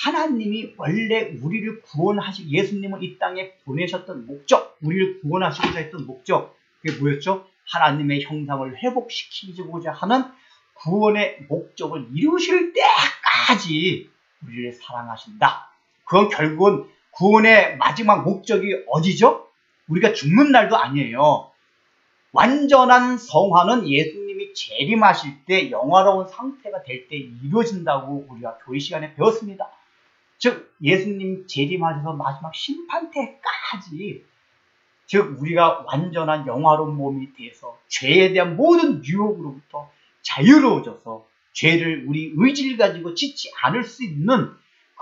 하나님이 원래 우리를 구원하시기 예수님을 이 땅에 보내셨던 목적, 우리를 구원하시고자 했던 목적 그게 뭐였죠? 하나님의 형상을 회복시키고자 하는 구원의 목적을 이루실 때까지 우리를 사랑하신다. 그건 결국은 구원의 마지막 목적이 어디죠? 우리가 죽는 날도 아니에요. 완전한 성화는 예수님이 재림하실 때 영화로운 상태가 될 때 이루어진다고 우리가 교회 시간에 배웠습니다. 즉 예수님 재림하셔서 마지막 심판 때까지 즉 우리가 완전한 영화로운 몸이 돼서 죄에 대한 모든 유혹으로부터 자유로워져서 죄를 우리 의지를 가지고 짓지 않을 수 있는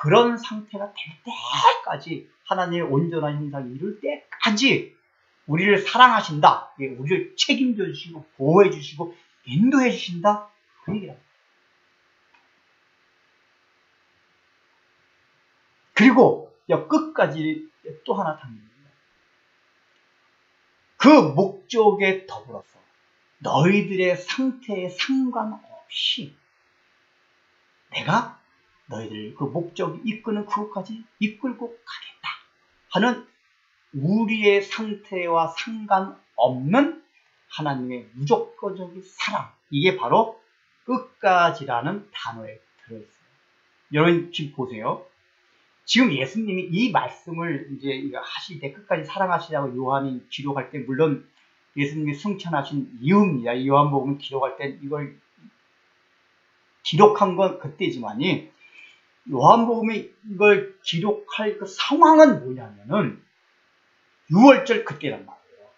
그런 상태가 될 때까지 하나님의 온전한 형상이 이룰 때까지 우리를 사랑하신다. 우리를 책임져 주시고 보호해 주시고 인도해 주신다. 그 얘기랍니다. 그리고 끝까지 또 하나 담깁니다. 그 목적에 더불어서 너희들의 상태에 상관없이 내가 너희들 그 목적이 이끄는 그것까지 이끌고 가겠다 하는 우리의 상태와 상관없는 하나님의 무조건적인 사랑, 이게 바로 끝까지라는 단어에 들어있어요. 여러분 지금 보세요. 지금 예수님이 이 말씀을 이제 하실 때 끝까지 사랑하시라고 요한이 기록할 때, 물론 예수님이 승천하신 이후입니다. 요한복음 기록할 때 이걸 기록한 건 그때지만이, 요한복음이 이걸 기록할 그 상황은 뭐냐면은 6월절 그때란 말이에요.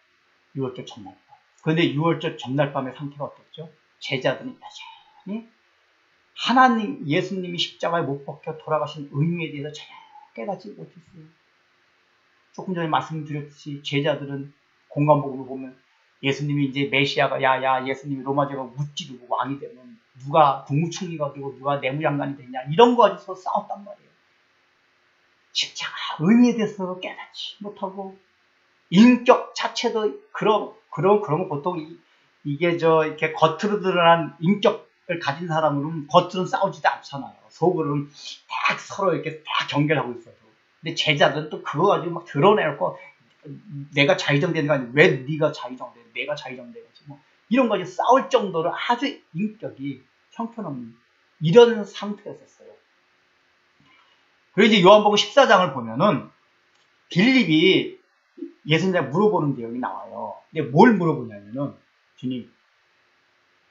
6월절 전날 밤. 그런데 6월절 전날 밤의 상태가 어땠죠? 제자들은 여전히 하나님, 예수님이 십자가에 못 박혀 돌아가신 의미에 대해서 전혀 깨닫지 못했어요. 조금 전에 말씀드렸듯이 제자들은 공관복음을 보면 예수님이 이제 메시아가, 야 예수님이 로마 제국을 무찌르고 왕이 되면 누가 국무총리가 되고 누가 내무장관이 되냐, 이런 거 가지고 싸웠단 말이에요. 십자가 의미에 대해서 깨닫지 못하고, 인격 자체도 그런 거 보통 이게 이렇게 겉으로 드러난 인격을 가진 사람은 겉으로는 싸우지도 않잖아요. 속으로는 딱 서로 이렇게 딱 경계하고 있어요. 근데 제자들은 또 그거 가지고 막 드러내고, 내가 자의정되는 거 아니고 왜 네가 자의정돼? 내가 자의정돼야지. 뭐 이런 거 가지고 싸울 정도로 아주 인격이 형편없는 이런 상태였었어요. 그리고 이제 요한복음 14장을 보면은 빌립이 예수님한테 물어보는 내용이 나와요. 근데 뭘 물어보냐면은, 주님,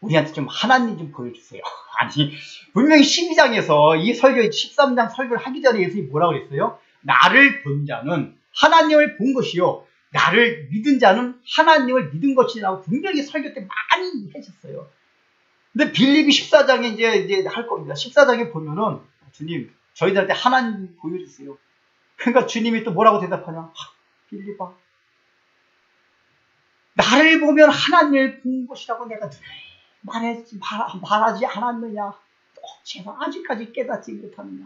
우리한테 좀 하나님 좀 보여주세요. 아니, 분명히 12장에서 이 설교, 13장 설교를 하기 전에 예수님이 뭐라고 그랬어요? 나를 본 자는 하나님을 본 것이요, 나를 믿은 자는 하나님을 믿은 것이라고 분명히 설교 때 많이 하셨어요. 근데 빌립이 14장에 이제 할 겁니다. 14장에 보면은, 주님, 저희들한테 하나님 보여주세요. 그러니까 주님이 또 뭐라고 대답하냐? 빌립아, 나를 보면 하나님을 본 것이라고 내가 말하지 않았느냐? 제가 아직까지 깨닫지 못하느냐?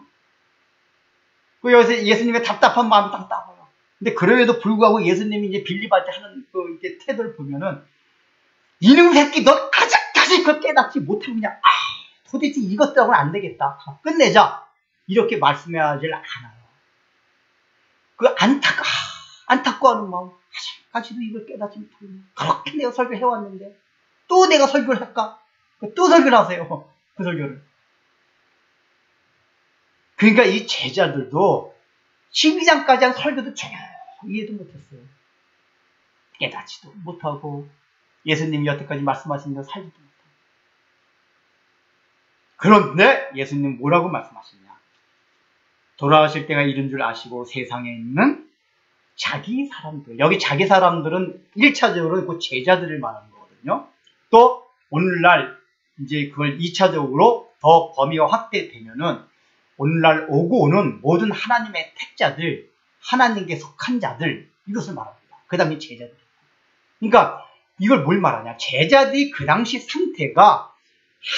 그 여기서 예수님의 답답한 마음이 딱 나와요. 근데 그럼에도 불구하고 예수님이 이제 빌립한테 하는 그 이렇게 태도를 보면은, 이놈 새끼, 넌 아직까지 그걸 깨닫지 못하느냐? 도대체 이것들하고는 안 되겠다. 끝내자. 이렇게 말씀하질 않아요. 그 안타까워하는 마음, 아직까지도 이걸 깨닫지 못하느냐? 그렇게 내가 설교를 해왔는데 또 내가 설교를 할까? 또 설교를 하세요. 그 설교를. 그러니까 이 제자들도 12장까지 한 설교도 전혀 이해도 못했어요. 깨닫지도 못하고 예수님이 여태까지 말씀하신 대로 살지도 못하고. 그런데 예수님 뭐라고 말씀하시냐? 돌아가실 때가 이른 줄 아시고 세상에 있는 자기 사람들, 여기 자기 사람들은 1차적으로 그 제자들을 말하는 거거든요. 또 오늘날 이제 그걸 2차적으로 더 범위가 확대되면은 오늘날 오고 오는 모든 하나님의 택자들, 하나님께 속한 자들, 이것을 말합니다. 그 다음에 제자들. 그러니까 이걸 뭘 말하냐? 제자들이 그 당시 상태가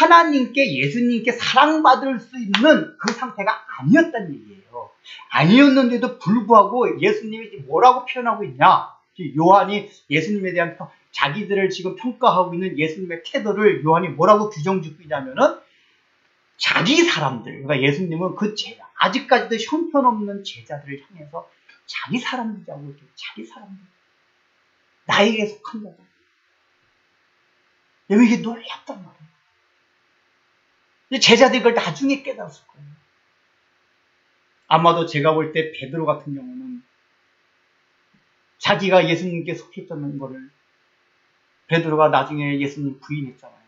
하나님께, 예수님께 사랑받을 수 있는 그 상태가 아니었다는 얘기예요. 아니었는데도 불구하고 예수님이 뭐라고 표현하고 있냐? 요한이 예수님에 대한 자기들을 지금 평가하고 있는 예수님의 태도를 요한이 뭐라고 규정짓고 있냐면은, 자기 사람들, 그러니까 예수님은 그 제자, 아직까지도 형편없는 제자들을 향해서 자기 사람들이라고 그러죠. 자기 사람들. 나에게 속한 자다. 이게 놀랍단 말이에요. 제자들이 그걸 나중에 깨달았을 거예요. 아마도 제가 볼 때 베드로 같은 경우는 자기가 예수님께 속했다는 거를 베드로가 나중에 예수님 부인했잖아요.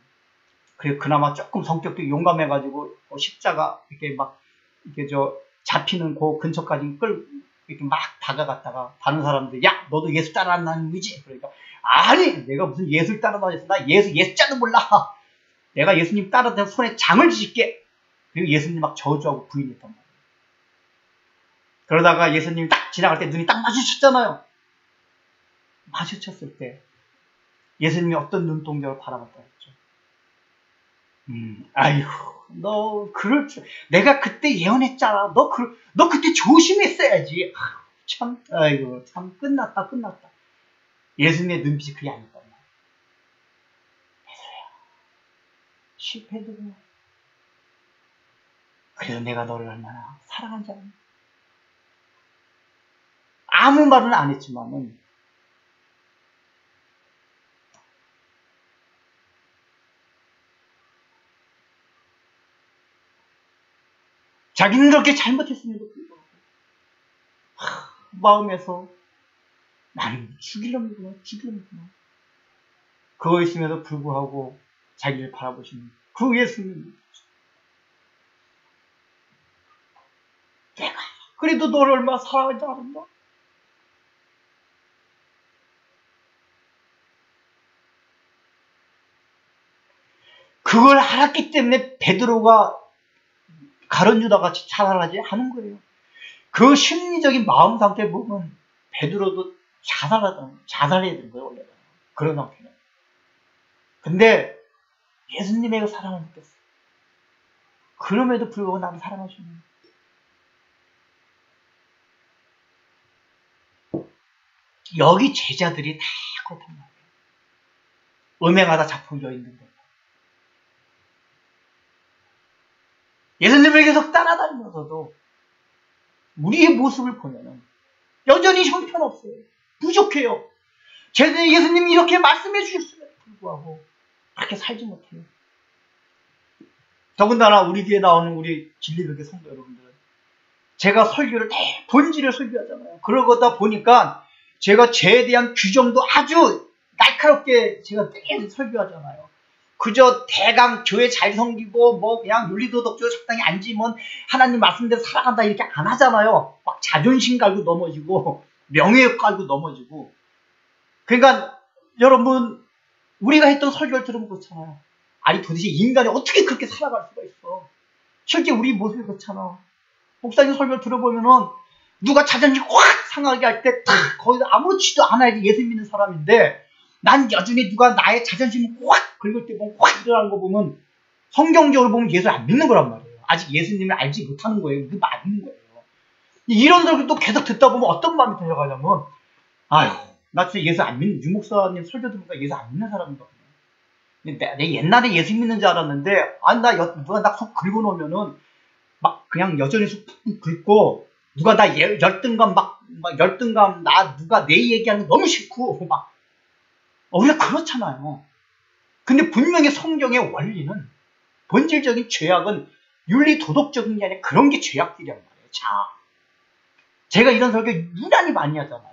그래서 그나마 조금 성격도 용감해가지고 십자가 이렇게 막 이렇게 잡히는 그 근처까지 이렇게 막 다가갔다가 다른 사람들, 야, 너도 예수 따라한다는 거지? 그러니까, 아니, 내가 무슨 예수를 따라다녔어? 나 예수자도 몰라. 내가 예수님 따라다녀 손에 장을 지질게. 그리고 예수님 막 저주하고 부인했단 말이에요. 그러다가 예수님이 딱 지나갈 때 눈이 딱 마주쳤잖아요. 마주쳤을 때 예수님이 어떤 눈동자로 바라봤다 했죠. 아이고, 너 그럴 줄 내가 그때 예언했잖아. 너 그때 조심했어야지. 아이고, 참 끝났다. 예수님의 눈빛이 그게 아니었단 말이야. 베드로야, 실패도 그래도 내가 너를 얼마나 사랑한 줄 아니? 아무 말은 안 했지만은 자기는 그렇게 잘못했음에도 불구하고 마음에서 나는 죽이려는구나. 그거 있음에도 불구하고 자기를 바라보시는 그 예수님. 내가 그래도 너를 얼마나 사랑하지 않았나? 그걸 알았기 때문에 베드로가 가룟 유다 같이 자살하지 하는 거예요. 그 심리적인 마음 상태 보면 베드로도 자살해야 되는 거예요, 원래. 그런 상태는. 근데 예수님의 그 사랑을 느꼈어. 그럼에도 불구하고 나를 사랑하시는. 여기 제자들이 다 그렇단 말이에요. 음행하다 잡혀져 있는 거예요. 예수님을 계속 따라다니면서도 우리의 모습을 보면은 여전히 형편없어요. 부족해요. 예수님이 이렇게 말씀해 주셨음에도 불구하고 그렇게 살지 못해요. 더군다나 우리 교회에 나오는 우리 진리교회 성도 여러분들은 제가 설교를 본질을 설교하잖아요. 그러다 보니까 제가 죄에 대한 규정도 아주 날카롭게 제가 매일 설교하잖아요. 그저 대강 교회 잘 섬기고 뭐 그냥 윤리도덕적으로 적당히 앉으면 하나님 말씀대로 살아간다 이렇게 안 하잖아요. 막 자존심 갈고 넘어지고 명예 깔고 넘어지고. 그러니까 여러분 우리가 했던 설교를 들으면 그렇잖아요. 아니 도대체 인간이 어떻게 그렇게 살아갈 수가 있어. 실제 우리 모습이 그렇잖아. 목사님 설교를 들어보면은 누가 자존심 확 상하게 할 때 거기서 아무렇지도 않아야지 예수 믿는 사람인데 난 여전히 누가 나의 자존심을 확 긁을 때 보면 확 일어나는 거 보면 성경적으로 보면 예수 안 믿는 거란 말이에요. 아직 예수님을 알지 못하는 거예요. 그게 맞는 거예요. 이런 소리 또 계속 듣다 보면 어떤 마음이 들어가냐면 아유 나 진짜 예수 안 믿는 유목사님 설교 들으니까 예수 안 믿는 사람이거든요. 내 옛날에 예수 믿는 줄 알았는데 아니 누가 나 속 긁어놓으면은 막 그냥 여전히 속 긁고 누가 나 열등감 막 열등감 누가 내 얘기하는 거 너무 싫고 막 우리가 그렇잖아요. 근데 분명히 성경의 원리는 본질적인 죄악은 윤리 도덕적인 게 아니라 그런 게 죄악들이란 말이에요. 자, 제가 이런 설교 유난히 많이 하잖아요.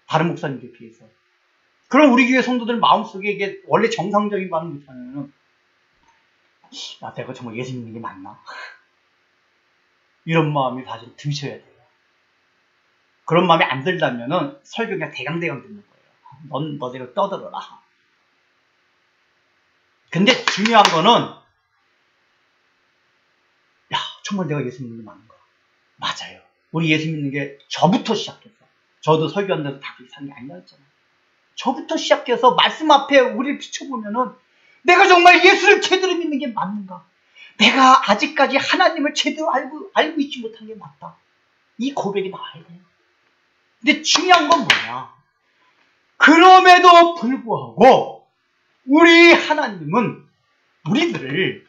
다른 목사님들에 비해서. 그럼 우리 교회 성도들 마음속에 이게 원래 정상적인 반응 있잖아요. 야, 내가 정말 예수 믿는 게 맞나? 이런 마음이 사실 드셔야 돼요. 그런 마음이 안 들다면은 설교 그냥 대강대강 듣는 거예요. 넌 너대로 떠들어라. 근데 중요한 거는 야 정말 내가 예수 믿는 게 맞는가? 맞아요. 우리 예수 믿는 게 저부터 시작해서 저도 설교한 데서 다 그렇게 사는 게 아니었잖아요. 저부터 시작해서 말씀 앞에 우리를 비춰보면은 내가 정말 예수를 제대로 믿는 게 맞는가? 내가 아직까지 하나님을 제대로 알고 있지 못한 게 맞다. 이 고백이 나와야 돼요. 근데 중요한 건 뭐냐? 그럼에도 불구하고 우리 하나님은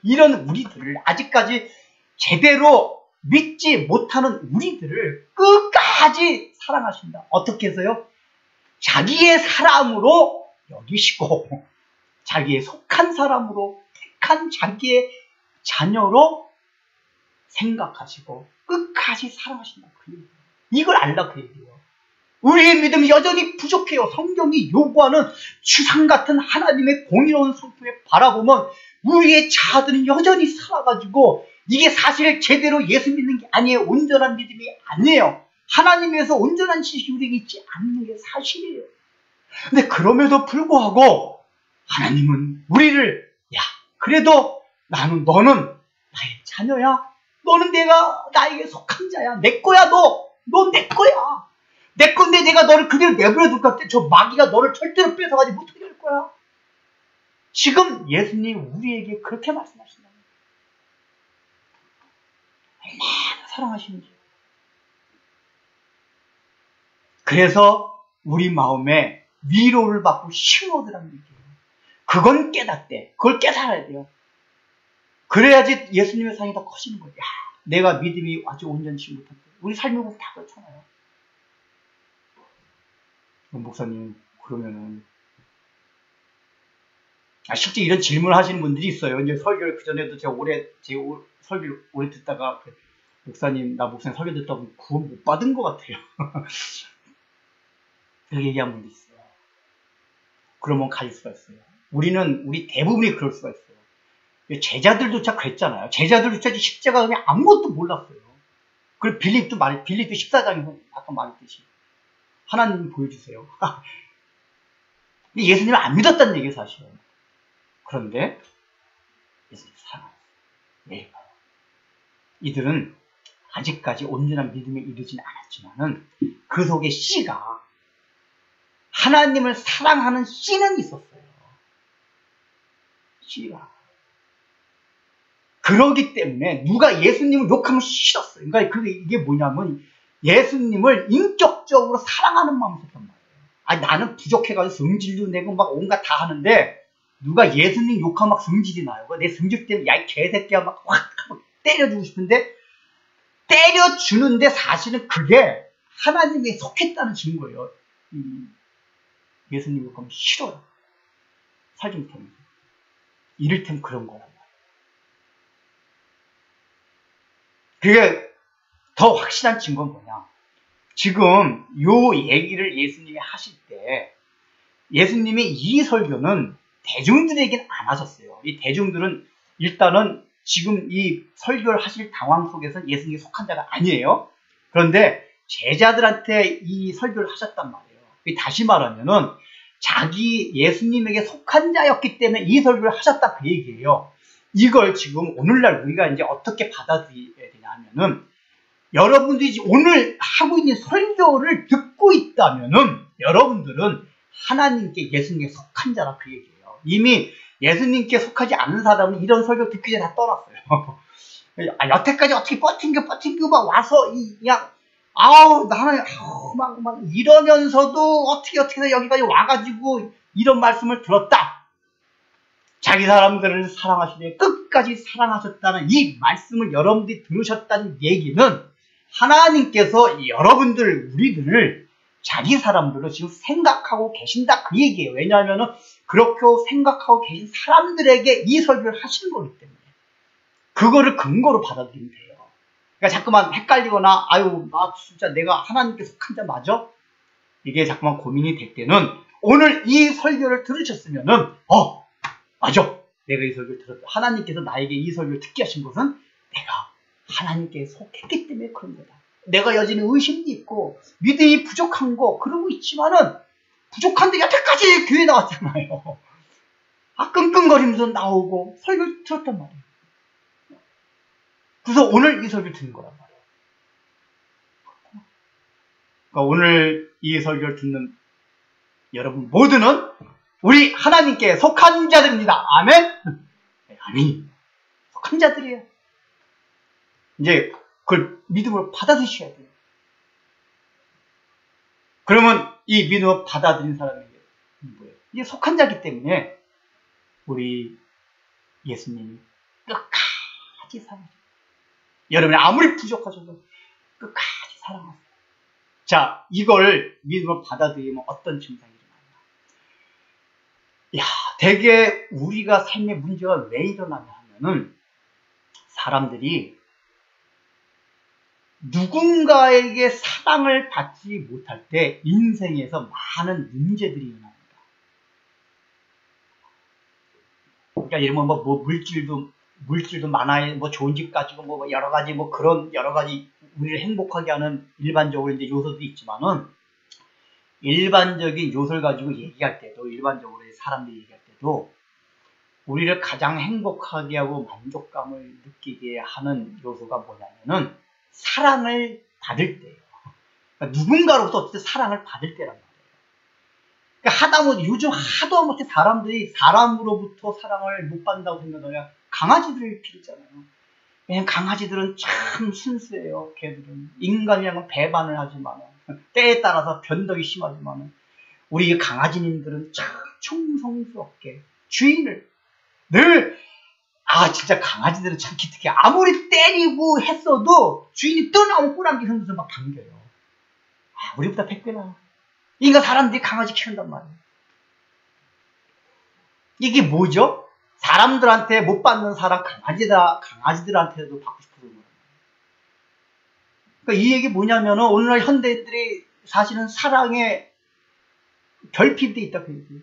이런 우리들을 아직까지 제대로 믿지 못하는 우리들을 끝까지 사랑하신다. 어떻게 해서요? 자기의 사람으로 여기시고 자기의 속한 사람으로 택한 자기의 자녀로 생각하시고 끝까지 사랑하신다. 이걸 알라 그 얘기예요. 우리의 믿음이 여전히 부족해요. 성경이 요구하는 주상 같은 하나님의 공의로운 성품에 바라보면 우리의 자아들은 여전히 살아가지고 이게 사실 제대로 예수 믿는 게 아니에요. 온전한 믿음이 아니에요. 하나님에서 온전한 지식이 우리에게 있지 않는 게 사실이에요. 근데 그럼에도 불구하고 하나님은 우리를 그래도 너는 나의 자녀야. 너는 나에게 속한 자야. 내 거야 너. 넌 내 거야. 내 건데 내가 너를 그대로 내버려 둘 것 같아. 저 마귀가 너를 절대로 뺏어가지 못하게 할 거야. 지금 예수님 우리에게 그렇게 말씀하신다. 얼마나 사랑하시는지. 그래서 우리 마음에 위로를 받고 힘을 얻으라는 얘기예요. 그건 깨닫대. 그걸 깨달아야 돼요. 그래야지 예수님의 사랑이 더 커지는 거예요. 야, 내가 믿음이 아주 온전치 못한다. 우리 삶이 보면 다 그렇잖아요. 목사님, 그러면은 실제 이런 질문을 하시는 분들이 있어요. 이제 설교를 그전에도 제가 설교를 오래 듣다가 목사님 설교 듣다 보면 구원 못 받은 것 같아요. 그렇게 얘기한 분도 있어요. 그러면 가질 수가 있어요. 우리 대부분이 그럴 수가 있어요. 제자들조차 그랬잖아요. 제자들조차 십자가 그냥 아무것도 몰랐어요. 그리고 빌립도 14장에서 아까 말했듯이 하나님 보여주세요. 예수님을 안 믿었다는 얘기예요, 사실은. 그런데 예수님 사랑했어요. 왜? 이들은 아직까지 온전한 믿음에 이르진 않았지만은 그 속에 씨가 하나님을 사랑하는 씨는 있었어요. 씨가. 그러기 때문에 누가 예수님을 욕하면 싫었어요. 그러니까 이게 뭐냐면 예수님을 인격적으로 사랑하는 마음이 있었단 말이에요. 아니, 나는 부족해가지고 성질도 내고 막 온갖 다 하는데 누가 예수님 욕하면 막 성질이 나요. 내 성질 때문에 야, 이 개새끼야 막 확 때려주고 싶은데 때려주는데 사실은 그게 하나님에 속했다는 증거예요. 예수님 욕하면 싫어요. 살지 못하면서. 이를테면 그런 거란 말이에요. 그게 더 확실한 증거는 뭐냐. 지금 요 얘기를 예수님이 하실 때 예수님이 이 설교는 대중들에게는 안 하셨어요. 이 대중들은 일단은 지금 이 설교를 하실 당황 속에서 예수님이 속한 자가 아니에요. 그런데 제자들한테 이 설교를 하셨단 말이에요. 다시 말하면은 자기 예수님에게 속한 자였기 때문에 이 설교를 하셨다 그 얘기예요. 이걸 지금 오늘날 우리가 이제 어떻게 받아들여야 되냐 하면은 여러분들이 오늘 하고 있는 설교를 듣고 있다면은 여러분들은 하나님께 예수님께 속한 자라 그 얘기예요. 이미 예수님께 속하지 않는 사람은 이런 설교 듣기 전에 다 떠났어요. 여태까지 어떻게 버틴겨 막 와서 그냥 나는 막 이러면서도 어떻게 해서 여기까지 와가지고 이런 말씀을 들었다. 자기 사람들을 사랑하시되 끝까지 사랑하셨다는 이 말씀을 여러분들이 들으셨다는 얘기는 하나님께서 여러분들 우리들을 자기 사람들로 지금 생각하고 계신다 그 얘기예요. 왜냐하면 그렇게 생각하고 계신 사람들에게 이 설교를 하시는 거기 때문에 그거를 근거로 받아들이면 돼요. 그러니까 자꾸만 헷갈리거나 나 진짜 내가 하나님께 속한 자 맞아? 이게 자꾸만 고민이 될 때는 오늘 이 설교를 들으셨으면은 맞아. 내가 이 설교를 들었다. 하나님께서 나에게 이 설교를 듣게 하신 것은 내가 하나님께 속했기 때문에 그런 거다. 내가 여전히 의심이 있고 믿음이 부족한 거 그러고 있지만은 부족한데 여태까지 교회 나왔잖아요. 끙끙거리면서 나오고 설교를 들었단 말이에요. 그래서 오늘 이 설교를 듣는 거란 말이에요. 그러니까 오늘 이 설교를 듣는 여러분 모두는 우리 하나님께 속한 자들입니다. 아멘? 아멘. 속한 자들이에요. 이제 그걸 믿음으로 받아들이셔야 돼요. 그러면 이 믿음을 받아들인 사람에게 뭐예요? 이게 속한 자이기 때문에 우리 예수님이 끝까지 사랑하세요. 여러분이 아무리 부족하셔도 끝까지 사랑하세요. 자, 이걸 믿음으로 받아들이면 어떤 증상이 일어나냐. 되게 우리가 삶의 문제가 왜 일어나냐 하면은 사람들이 누군가에게 사랑을 받지 못할 때 인생에서 많은 문제들이 일어납니다. 그러니까 예를 들면 물질도 많아요. 좋은 집 가지고 여러 가지 그런 여러 가지 우리를 행복하게 하는 일반적으로 이제 요소도 있지만은 일반적인 요소를 가지고 얘기할 때도 일반적으로 사람들이 얘기할 때도 우리를 가장 행복하게 하고 만족감을 느끼게 하는 요소가 뭐냐면은 사랑을 받을 때예요. 그러니까 누군가로부터 어쨌든 사랑을 받을 때란 말이에요. 그러니까 하다못해 요즘 하다못해 사람들이 사람으로부터 사랑을 못 받는다고 생각하면 강아지들을 기르잖아요. 왜냐면 강아지들은 참 순수해요. 걔들은 인간이랑은 배반을 하지만 때에 따라서 변덕이 심하지만 우리 강아지님들은 참 충성스럽게 주인을 늘 진짜 강아지들은 참 기특해. 아무리 때리고 했어도 주인이 떠나오면 꼬랑지 흔들어서 막 당겨요. 우리보다 100배나. 인간 사람들이 강아지 키운단 말이에요. 이게 뭐죠? 사람들한테 못 받는 사랑 강아지들한테도 받고 싶어서 그런 거예요. 그러니까 이 얘기 뭐냐면은 오늘날 현대인들이 사실은 사랑에 결핍돼 있다 그 얘기예요.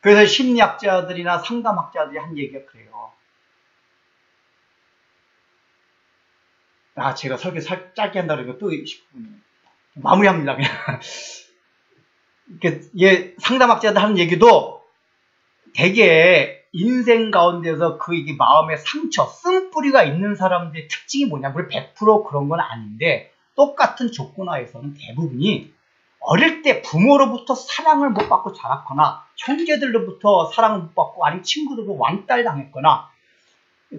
그래서 심리학자들이나 상담학자들이 한 얘기가 그래요. 제가 설교 짧게 한다 그러니까 또 10분 마무리합니다. 그냥. 상담학자들 하는 얘기도 되게 인생 가운데서 이게 마음의 상처, 쓴뿌리가 있는 사람들의 특징이 뭐냐. 물론 100% 그런 건 아닌데 똑같은 조건 하에서는 대부분이 어릴 때 부모로부터 사랑을 못 받고 자랐거나 형제들로부터 사랑을 못 받고 아니면 친구들로 왕따를 당했거나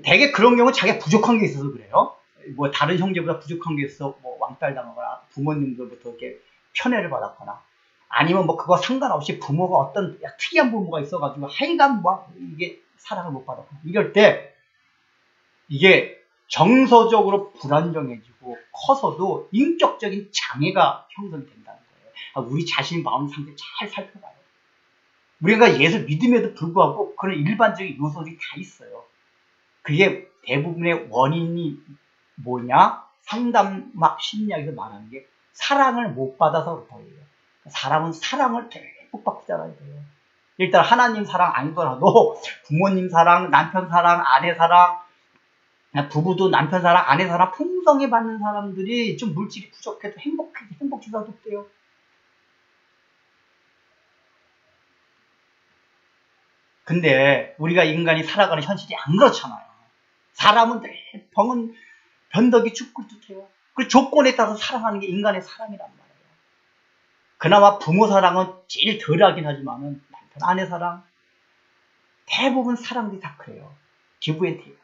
되게 그런 경우 자기가 부족한 게 있어서 그래요. 뭐 다른 형제보다 부족한 게 있어 왕따를 당하거나 부모님들부터 이렇게 편애를 받았거나 아니면 그거 상관없이 부모가 어떤 특이한 부모가 있어가지고 하여간 이게 사랑을 못 받았거나 이럴 때 이게 정서적으로 불안정해지고 커서도 인격적인 장애가 형성이 된다는 거예요. 우리 자신의 마음 상태 잘 살펴봐요. 우리가 예수 믿음에도 불구하고 그런 일반적인 요소들이 다 있어요. 그게 대부분의 원인이 뭐냐? 상담학 심리학에서 말하는 게 사랑을 못 받아서 그렇다고 해요. 사람은 사랑을 되게 못 받고 자라야 돼요. 일단 하나님 사랑 아니더라도 부모님 사랑, 남편 사랑, 아내 사랑, 부부도 남편 사랑, 아내 사랑 풍성히 받는 사람들이 좀 물질이 부족해도 행복히 살았대요. 근데 우리가 인간이 살아가는 현실이 안 그렇잖아요. 사람은 늘 변덕이 죽글듯해요. 그 조건에 따라서 사랑하는 게 인간의 사랑이란 말이에요. 그나마 부모 사랑은 제일 덜하긴 하지만은 남편, 아내 사랑 대부분 사람들이 다 그래요. 기브앤테이크.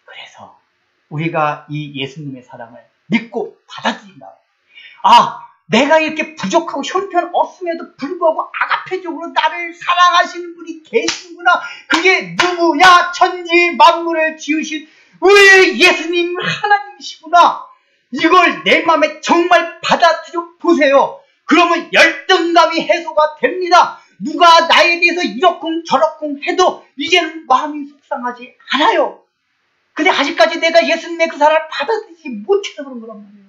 그래서 우리가 이 예수님의 사랑을 믿고 받아들인다. 내가 이렇게 부족하고 형편없음에도 불구하고 아가페적으로 나를 사랑하시는 분이 계시구나. 그게 누구야? 천지 만물을 지으신 우리 예수님 하나님이시구나. 이걸 내 마음에 정말 받아들여 보세요. 그러면 열등감이 해소가 됩니다. 누가 나에 대해서 이렇쿵 저렇쿵 해도 이제는 마음이 속상하지 않아요. 근데 아직까지 내가 예수님의 그 사랑을 받아들이지 못해서 그런 거란 말이에요.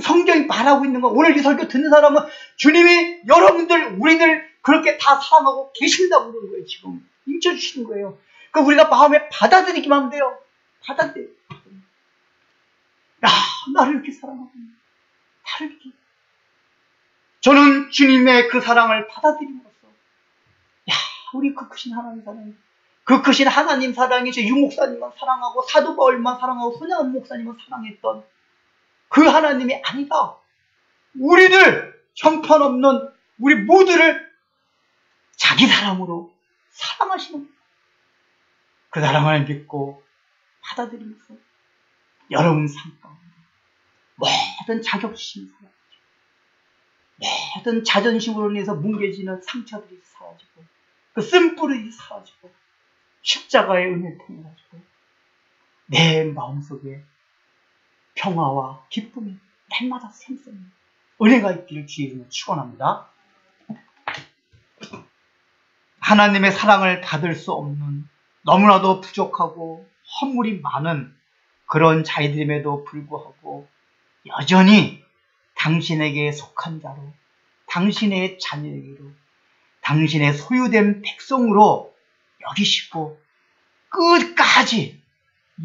성경이 말하고 있는 거, 오늘 이 설교 듣는 사람은 주님이 여러분들, 우리들 그렇게 다 사랑하고 계신다고 그러는 거예요. 지금 인쳐주시는 거예요. 그러니까 우리가 마음에 받아들이기만 하면 돼요. 받아들여. 나를 이렇게 사랑하고 나를 이렇게. 저는 주님의 그 사랑을 받아들임으로써 우리 그 크신 하나님 사랑이, 그 크신 하나님 사랑이 저 유목사님만 사랑하고 사도 바울만 사랑하고 손양은 목사님만 사랑했던 그 하나님이 아니다. 우리들 형편없는 우리 모두를 자기 사랑으로 사랑하시는 그 사랑을 믿고 받아들이면서 여러분 삶 가운데 모든 자격심이 사라지고 모든 자존심으로 인해서 뭉개지는 상처들이 사라지고 그 쓴뿌리들이 사라지고 십자가의 은혜를 통해 가지고 내 마음속에 평화와 기쁨이 날마다 샘솟는 은혜가 있기를 주의 이름으로 축원합니다. 하나님의 사랑을 받을 수 없는 너무나도 부족하고 허물이 많은 그런 자들임에도 불구하고 여전히 당신에게 속한 자로, 당신의 자녀에게로, 당신의 소유된 백성으로 여기시고 끝까지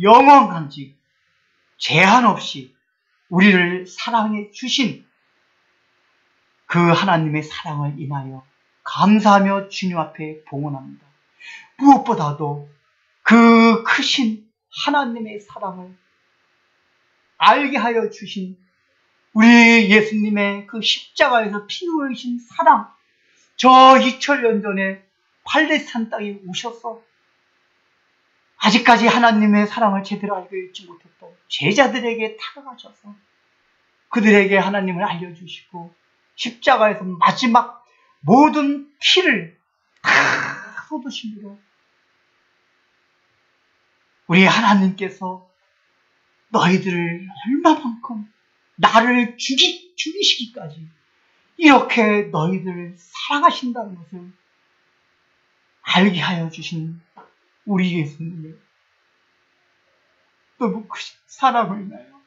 영원간직 제한 없이 우리를 사랑해 주신 그 하나님의 사랑을 인하여 감사하며 주님 앞에 봉헌합니다. 무엇보다도 그 크신 하나님의 사랑을 알게 하여 주신 우리 예수님의 그 십자가에서 피 흘리신 사랑, 저 2000년 전에 팔레스타인 땅에 오셔서 아직까지 하나님의 사랑을 제대로 알고 있지 못했던 제자들에게 다가가셔서 그들에게 하나님을 알려주시고 십자가에서 마지막 모든 피를 다 쏟으심으로 우리 하나님께서 너희들을 얼마만큼 나를 죽이시기까지 이렇게 너희들을 사랑하신다는 것을 알게 하여 주신 우리 예수님의 너무 크신 사랑을 인하여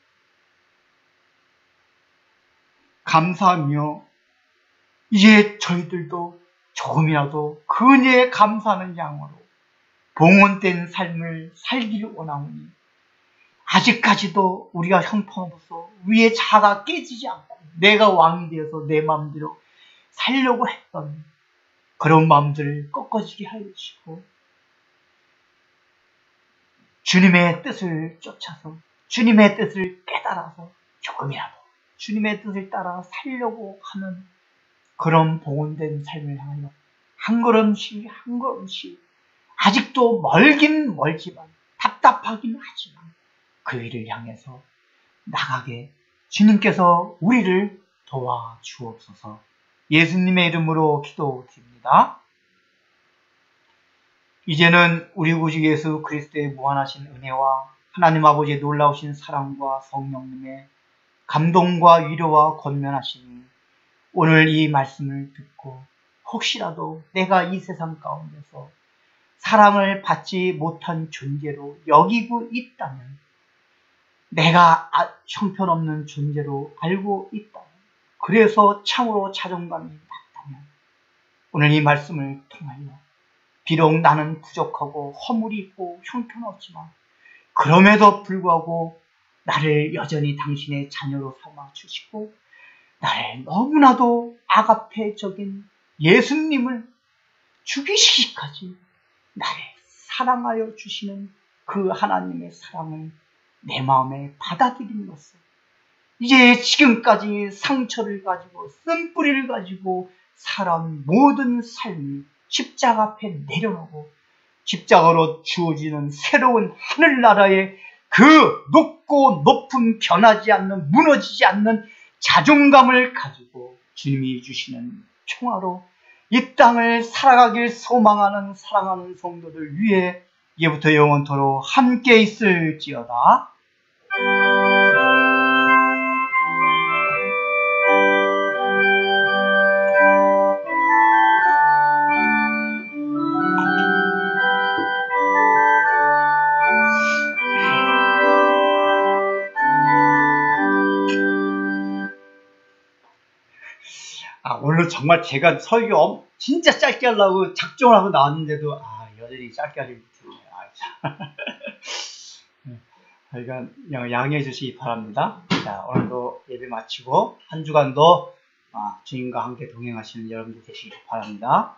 감사하며 이제 저희들도 조금이라도 그 은혜에 감사하는 양으로 봉헌된 삶을 살기를 원하오니 아직까지도 우리가 형편없어 위의 자아가 깨지지 않고 내가 왕이 되어서 내 마음대로 살려고 했던 그런 마음들을 꺾어지게 하여 주시고 주님의 뜻을 쫓아서 주님의 뜻을 깨달아서 조금이라도 주님의 뜻을 따라 살려고 하는 그런 봉헌된 삶을 향하여 한 걸음씩 한 걸음씩 아직도 멀긴 멀지만 답답하긴 하지만 그 일을 향해서 나가게 주님께서 우리를 도와주옵소서. 예수님의 이름으로 기도드립니다. 이제는 우리 구주 예수 그리스도의 무한하신 은혜와 하나님 아버지의 놀라우신 사랑과 성령님의 감동과 위로와 권면하심이 오늘 이 말씀을 듣고 혹시라도 내가 이 세상 가운데서 사랑을 받지 못한 존재로 여기고 있다면, 내가 형편없는 존재로 알고 있다면, 그래서 참으로 자존감이 낮다면 오늘 이 말씀을 통하여 비록 나는 부족하고 허물이 있고 형편없지만 그럼에도 불구하고 나를 여전히 당신의 자녀로 삼아 주시고 나를 너무나도 아가페적인 예수님을 죽이시기까지 나를 사랑하여 주시는 그 하나님의 사랑을 내 마음에 받아들이는 것을, 이제 지금까지 상처를 가지고 쓴뿌리를 가지고 살아온 모든 삶이 십자가 앞에 내려놓고 십자가로 주어지는 새로운 하늘나라의 그 높고 높은 변하지 않는, 무너지지 않는 자존감을 가지고 주님이 주시는 평화로 이 땅을 살아가길 소망하는 사랑하는 성도들 위해 예부터 영원토록 함께 있을지어다. 오늘 정말 제가 설교 진짜 짧게 하려고 작정을 하고 나왔는데도 여전히 짧게 하지 못했네요. 그러니까 양해해 주시기 바랍니다. 자, 오늘도 예배 마치고 한 주간도 주님과 함께 동행하시는 여러분들 되시기 바랍니다.